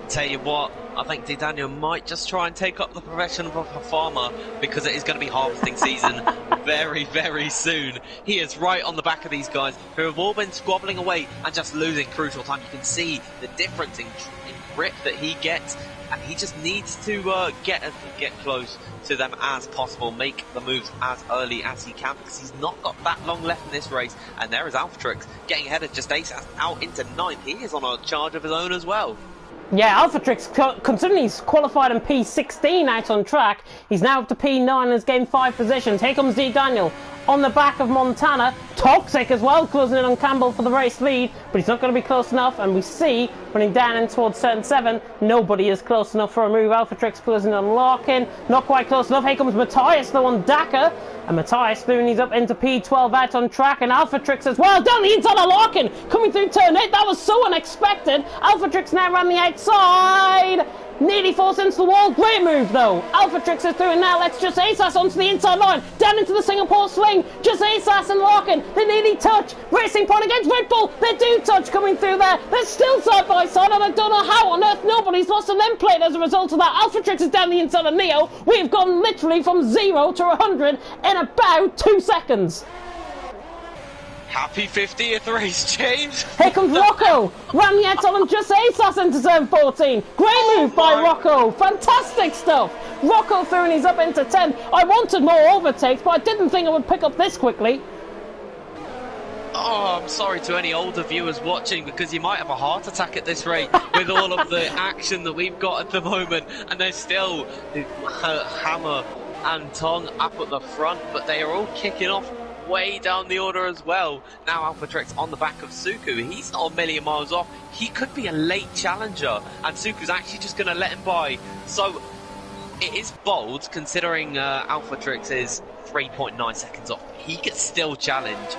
Tell you what, I think D. Daniel might just try and take up the profession of a farmer, because it is going to be harvesting season very, very soon. He is right on the back of these guys who have all been squabbling away and just losing crucial time. You can see the difference in grip that he gets, and he just needs to get close to them as possible, make the moves as early as he can, because he's not got that long left in this race. And there is AlphaTrix getting ahead of just Ace out into 9th. He is on a charge of his own as well. Yeah, AlphaTrix, considering he's qualified in P16 out on track, he's now up to P9 and has gained 5 positions. Here comes D. Daniel on the back of Montana. Toxic as well, closing in on Campbell for the race lead, but he's not going to be close enough, and we see, running down in towards turn 7, nobody is close enough for a move. AlphaTrix closing on Larkin, not quite close enough. Here comes Matthias though on Dakar, and Matthias through and he's up into P12 out on track, and AlphaTrix as well, down the inside of Larkin, coming through turn 8, that was so unexpected. AlphaTrix now around the outside, nearly falls into the wall. Great move though. AlphaTrix is through, and now let's just Asas onto the inside line, down into the Singapore Sling. Just Asas and Larkin, they nearly touch. Racing Point against Red Bull, they do touch coming through there. They're still side by side, and I don't know how on earth nobody's lost a limb plate as a result of that. AlphaTrix is down the inside of Neo. We've gone literally from 0 to 100 in about 2 seconds. Happy 50th race, James. Here comes Rocco. Ram Yettel and just aced us into turn 14. Great move by Rocco. Fantastic stuff. Rocco through and he's up into 10. I wanted more overtakes, but I didn't think I would pick up this quickly. Oh, I'm sorry to any older viewers watching because you might have a heart attack at this rate with all of the action that we've got at the moment. And there's still Hammer and Tong up at the front, but they are all kicking off way down the order as well. Now Alphatrix on the back of Suku. He's not a million miles off. He could be a late challenger, and Suku's actually just going to let him by. So it is bold considering Alphatrix is 3.9 seconds off. He could still challenge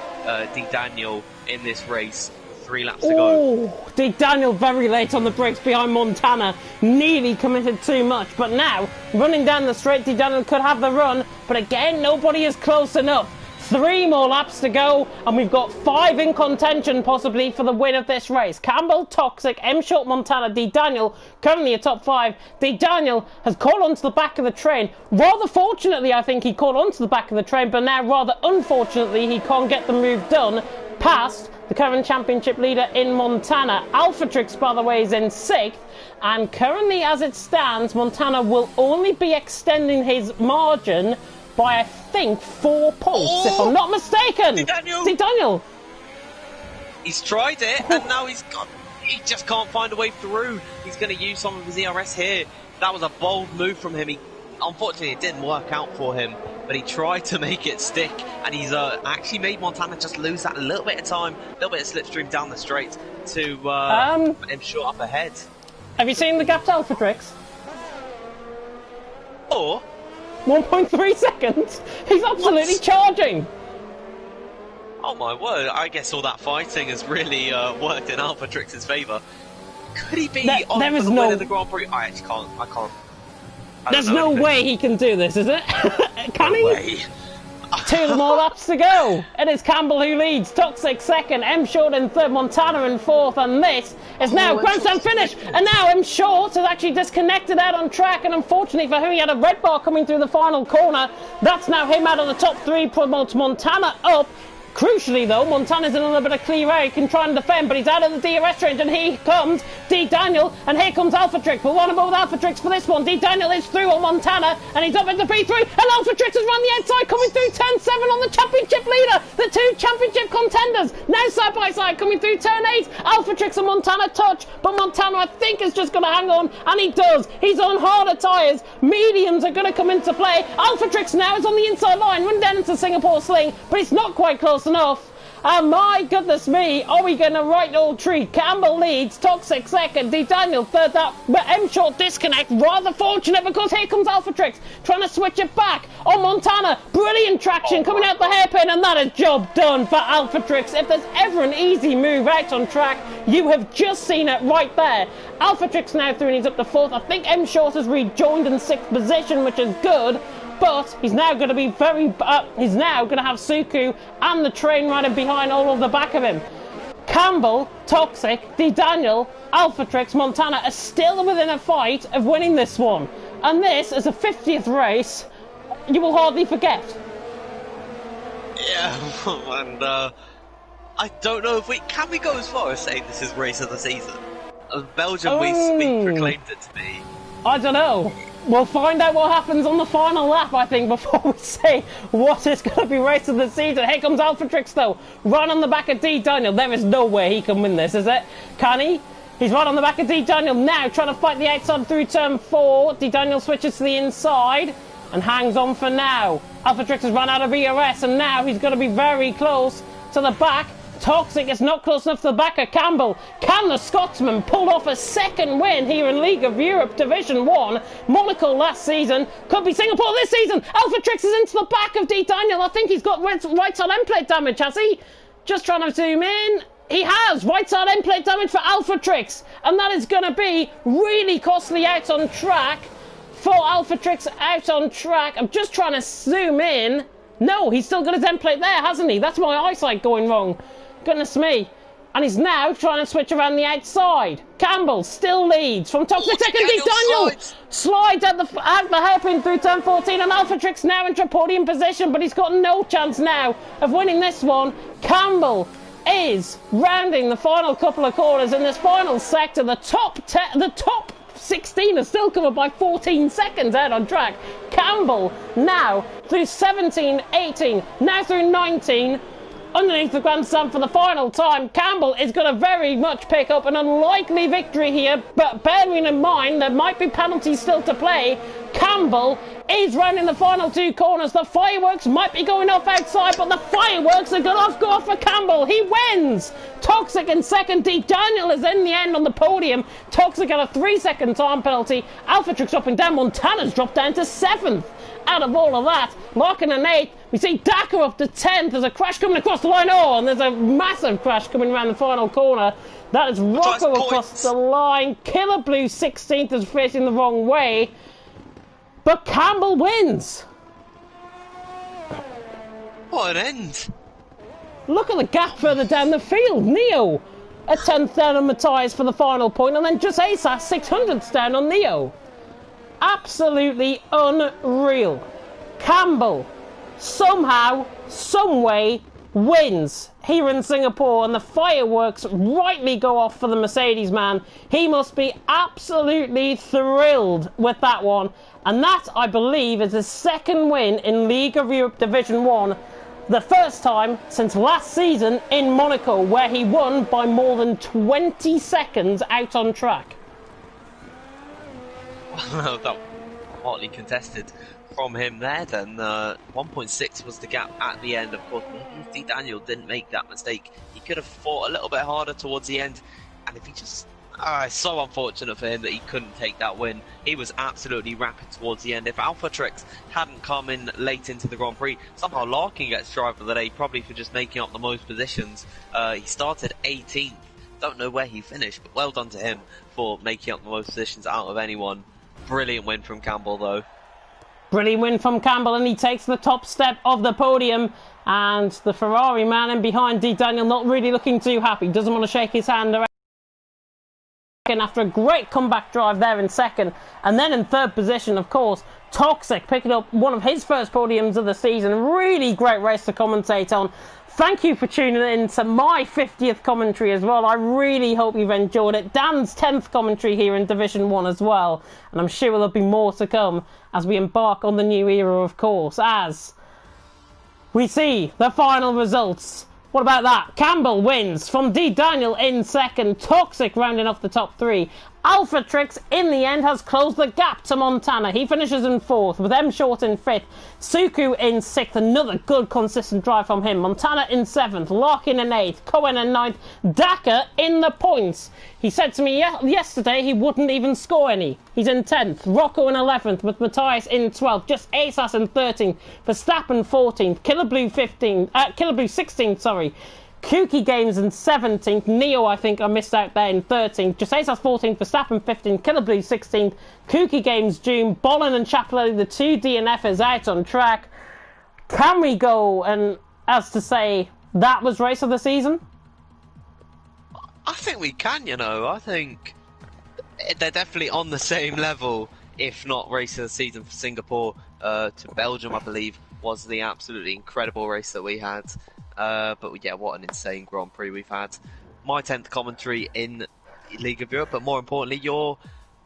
D. Daniel in this race. 3 laps to go. D. Daniel very late on the brakes behind Montana. Nearly committed too much, but now running down the straight, D. Daniel could have the run, but again nobody is close enough. 3 more laps to go, and we've got 5 in contention possibly for the win of this race. Campbell, Toxic, M. Short, Montana, D. Daniel currently a top 5. D. Daniel has caught onto the back of the train. Rather fortunately, I think he caught onto the back of the train, but now rather unfortunately he can't get the move done past the current championship leader in Montana. Alphatrix, by the way, is in 6th, and currently as it stands, Montana will only be extending his margin by, I think, 4 points, if I'm not mistaken. D. Daniel. He's tried it, and now he just can't find a way through. He's going to use some of his ERS here. That was a bold move from him. Unfortunately, it didn't work out for him, but he tried to make it stick, and he's actually made Montana just lose that little bit of time, a little bit of slipstream down the straight to him short up ahead. Have you seen the gap to Alphatrix? Or 1.3 seconds. He's absolutely charging. Oh my word! I guess all that fighting has really worked in Alphatrix's favour. Could he be on for the win of the Grand Prix? I actually can't. I can't. There's no way he can do this, is it? Can he? Way. 2 more laps to go. It is Campbell who leads. Toxic 2nd, M. Short in 3rd, Montana in 4th, and this is now grandstand finish. And now M. Short has actually disconnected out on track, and unfortunately for him, he had a red bar coming through the final corner. That's now him out of the top 3, promotes Montana up. Crucially though, Montana's in a little bit of clear air. He can try and defend, but he's out of the DRS range, and here comes D. Daniel, and here comes Alphatrix. We'll run him with Alphatrix for this one. D. Daniel is through on Montana, and he's up into P3, and Alphatrix has run the outside, coming through turn 7 on the championship leader. The 2 championship contenders now side by side, coming through turn 8. Alphatrix and Montana touch, but Montana I think is just going to hang on, and he does. He's on harder tyres. Mediums are going to come into play. Alphatrix now is on the inside line, run down into Singapore Sling, but it's not quite close enough. And my goodness me, are we going to right old treat? Campbell leads, Toxic 2nd, D. Daniel 3rd, but M. Short disconnect. Rather fortunate because here comes Alphatrix trying to switch it back on Montana. Brilliant traction coming out the hairpin, and that is job done for Alphatrix. If there's ever an easy move out on track, you have just seen it right there. Alphatrix now through and he's up to 4th. I think M. Short has rejoined in 6th position, which is good. But he's now going to be he's now going to have Suku and the train riding behind all of the back of him. Campbell, Toxic, D. Daniel, Alphatrix, Montana are still within a fight of winning this one. And this is a 50th race you will hardly forget. Yeah, and I don't know if can we go as far as saying this is race of the season? Belgium we proclaimed it to be. I don't know. We'll find out what happens on the final lap, I think, before we say what is going to be race of the season. Here comes Alphatrix, though. Run on the back of D. Daniel. There is no way he can win this, is it? Can he? He's right on the back of D. Daniel now, trying to fight the outside through turn 4. D. Daniel switches to the inside and hangs on for now. Alphatrix has run out of ERS, and now he's going to be very close to the back. Toxic is not close enough to the back of Campbell. Can the Scotsman pull off a 2nd win here in League of Europe Division 1? Monaco last season, could be Singapore this season. Alphatrix is into the back of D. Daniel. I think he's got right side end plate damage, has he? Just trying to zoom in. He has right side end plate damage for Alphatrix, and that is going to be really costly out on track for Alphatrix out on track. I'm just trying to zoom in. No, he's still got his end plate there, hasn't he? That's my eyesight going wrong. Goodness me. And he's now trying to switch around the outside. Campbell still leads from Toxic second. Daniel slides at the hairpin through turn 14, and Alphatrix now into podium position, but he's got no chance now of winning this one. Campbell is rounding the final couple of corners in this final sector. The top 16 is still covered by 14 seconds out on track. Campbell now through 17, 18, now through 19. Underneath the grandstand for the final time. Campbell is going to very much pick up an unlikely victory here, but bearing in mind there might be penalties still to play, Campbell is rounding the final two corners. The fireworks might be going off outside, but the fireworks are going to go off for Campbell. He wins! Toxic in second. Daniel is in the end on the podium. Toxic had a 3-second time penalty. Alphatrix dropping down. Montana's dropped down to 7th. Out of all of that, Larkin in 8th. We see Dakar up to 10th. There's a crash coming across the line. Oh, and there's a massive crash coming around the final corner. That is Rocco across the line. Killer Blue 16th is facing the wrong way. But Campbell wins. What an end. Look at the gap further down the field. Neo a 10th down on Matthias for the final point, and then just ASAS 600th down on Neo. Absolutely unreal. Campbell somehow, someway wins here in Singapore, and the fireworks rightly go off for the Mercedes man. He must be absolutely thrilled with that one, and that, I believe, is his second win in League of Europe Division 1, the first time since last season in Monaco, where he won by more than 20 seconds out on track. Well, that hotly contested from him there then. 1.6 was the gap at the end. Of course, if Daniel didn't make that mistake, he could have fought a little bit harder towards the end, and if he just... it's so unfortunate for him that he couldn't take that win. He was absolutely rapid towards the end. If Alphatrix hadn't come in late into the Grand Prix, somehow Larkin gets driver of the day, probably for just making up the most positions. He started 18th. Don't know where he finished, but well done to him for making up the most positions out of anyone. Brilliant win from Campbell, though. Brilliant win from Campbell, and he takes the top step of the podium. And the Ferrari man in behind, Daniel, not really looking too happy. Doesn't want to shake his hand around. After a great comeback drive there in second, and then in third position, of course, Toxic picking up one of his first podiums of the season. Really great race to commentate on. Thank you for tuning in to my 50th commentary as well. I really hope you've enjoyed it. Dan's 10th commentary here in Division 1 as well, and I'm sure there'll be more to come as we embark on the new era, of course, as we see the final results. What about that? Campbell wins from Daniel in second. Toxic rounding off the top 3. Alphatrix in the end has closed the gap to Montana. He finishes in 4th with M Short in 5th. Suku in 6th. Another good consistent drive from him. Montana in 7th. Larkin in 8th. Cohen in 9th. Dakar in the points. He said to me yesterday he wouldn't even score any. He's in 10th. Rocco in 11th with Matthias in 12th. Just ASAS in 13th. Verstappen 14th. Killer Blue 16th, sorry. Kuki Games in 17th. Neo, I think I missed out there, in 13th. Jasasas 14th. Verstappen 15th. Killer Blue 16th. Kuki Games June. Bolin and Chapelletti, the 2 DNFs out on track. Can we go and, as to say, that was race of the season? I think we can, you know. I think they're definitely on the same level, if not race of the season for Singapore to Belgium, I believe, was the absolutely incredible race that we had. But yeah, what an insane Grand Prix we've had. My 10th commentary in League of Europe, but more importantly, your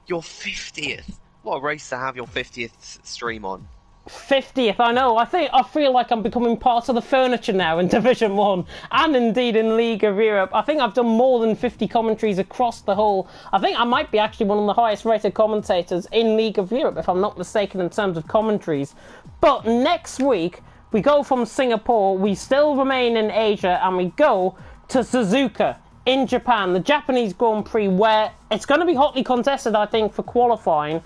50th. What a race to have your 50th stream on. 50th, I know. I feel like I'm becoming part of the furniture now in Division 1 and indeed in League of Europe. I think I've done more than 50 commentaries across the whole. I think I might be actually one of the highest rated commentators in League of Europe, if I'm not mistaken, in terms of commentaries. But next week, we go from Singapore, we still remain in Asia, and we go to Suzuka in Japan, the Japanese Grand Prix, where it's going to be hotly contested, I think, for qualifying.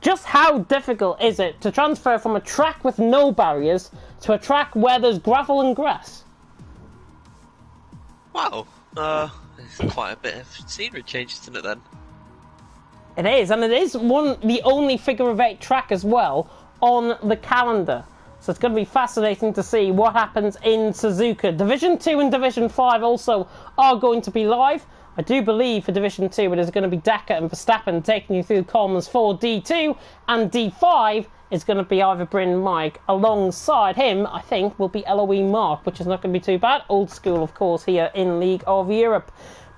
Just how difficult is it to transfer from a track with no barriers to a track where there's gravel and grass? Wow, it's quite a bit of scenery change, isn't it then? It is, and it is the only figure of 8 track as well on the calendar. So it's going to be fascinating to see what happens in Suzuka. Division 2 and Division 5 also are going to be live. I do believe for Division 2 it is going to be Decker and Verstappen taking you through columns 4, D2, and D5 is going to be either Bryn Mike. Alongside him, I think, will be Eloise Mark, which is not going to be too bad. Old school, of course, here in League of Europe.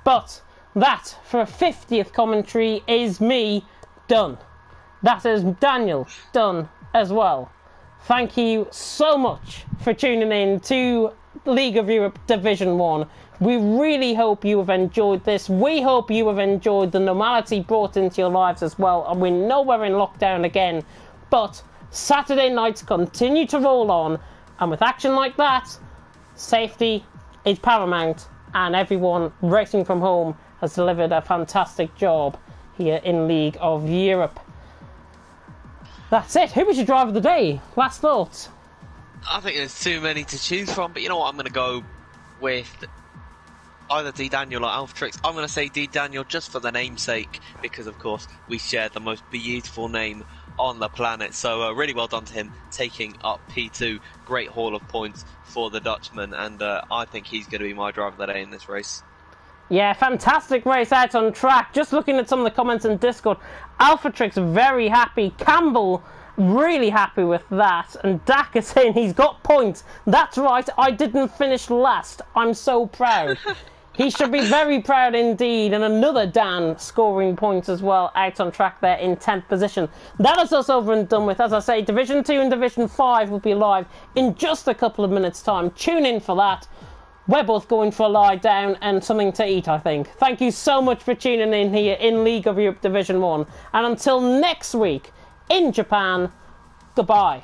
But that, for a 50th commentary, is me done. That is Daniel done as well. Thank you so much for tuning in to League of Europe Division 1. We really hope you have enjoyed this. We hope you have enjoyed the normality brought into your lives as well. And we know we're in lockdown again, but Saturday nights continue to roll on. And with action like that, safety is paramount. And everyone racing from home has delivered a fantastic job here in League of Europe. That's it. Who was your driver of the day? Last thoughts? I think there's too many to choose from, but you know what? I'm going to go with either D. Daniel or Alphatrix. I'm going to say D. Daniel just for the namesake, because of course we share the most beautiful name on the planet. So really well done to him taking up P2. Great haul of points for the Dutchman, and I think he's going to be my driver of the day in this race. Yeah, fantastic race out on track. Just looking at some of the comments in Discord, Alphatrix very happy. Campbell really happy with that. And Dak is saying he's got points. That's right, I didn't finish last. I'm so proud. He should be very proud indeed. And another Dan scoring points as well out on track there in 10th position. That is us over and done with. As I say, Division 2 and Division 5 will be live in just a couple of minutes' time. Tune in for that. We're both going for a lie down and something to eat, I think. Thank you so much for tuning in here in League of Europe Division 1. And until next week in Japan, goodbye.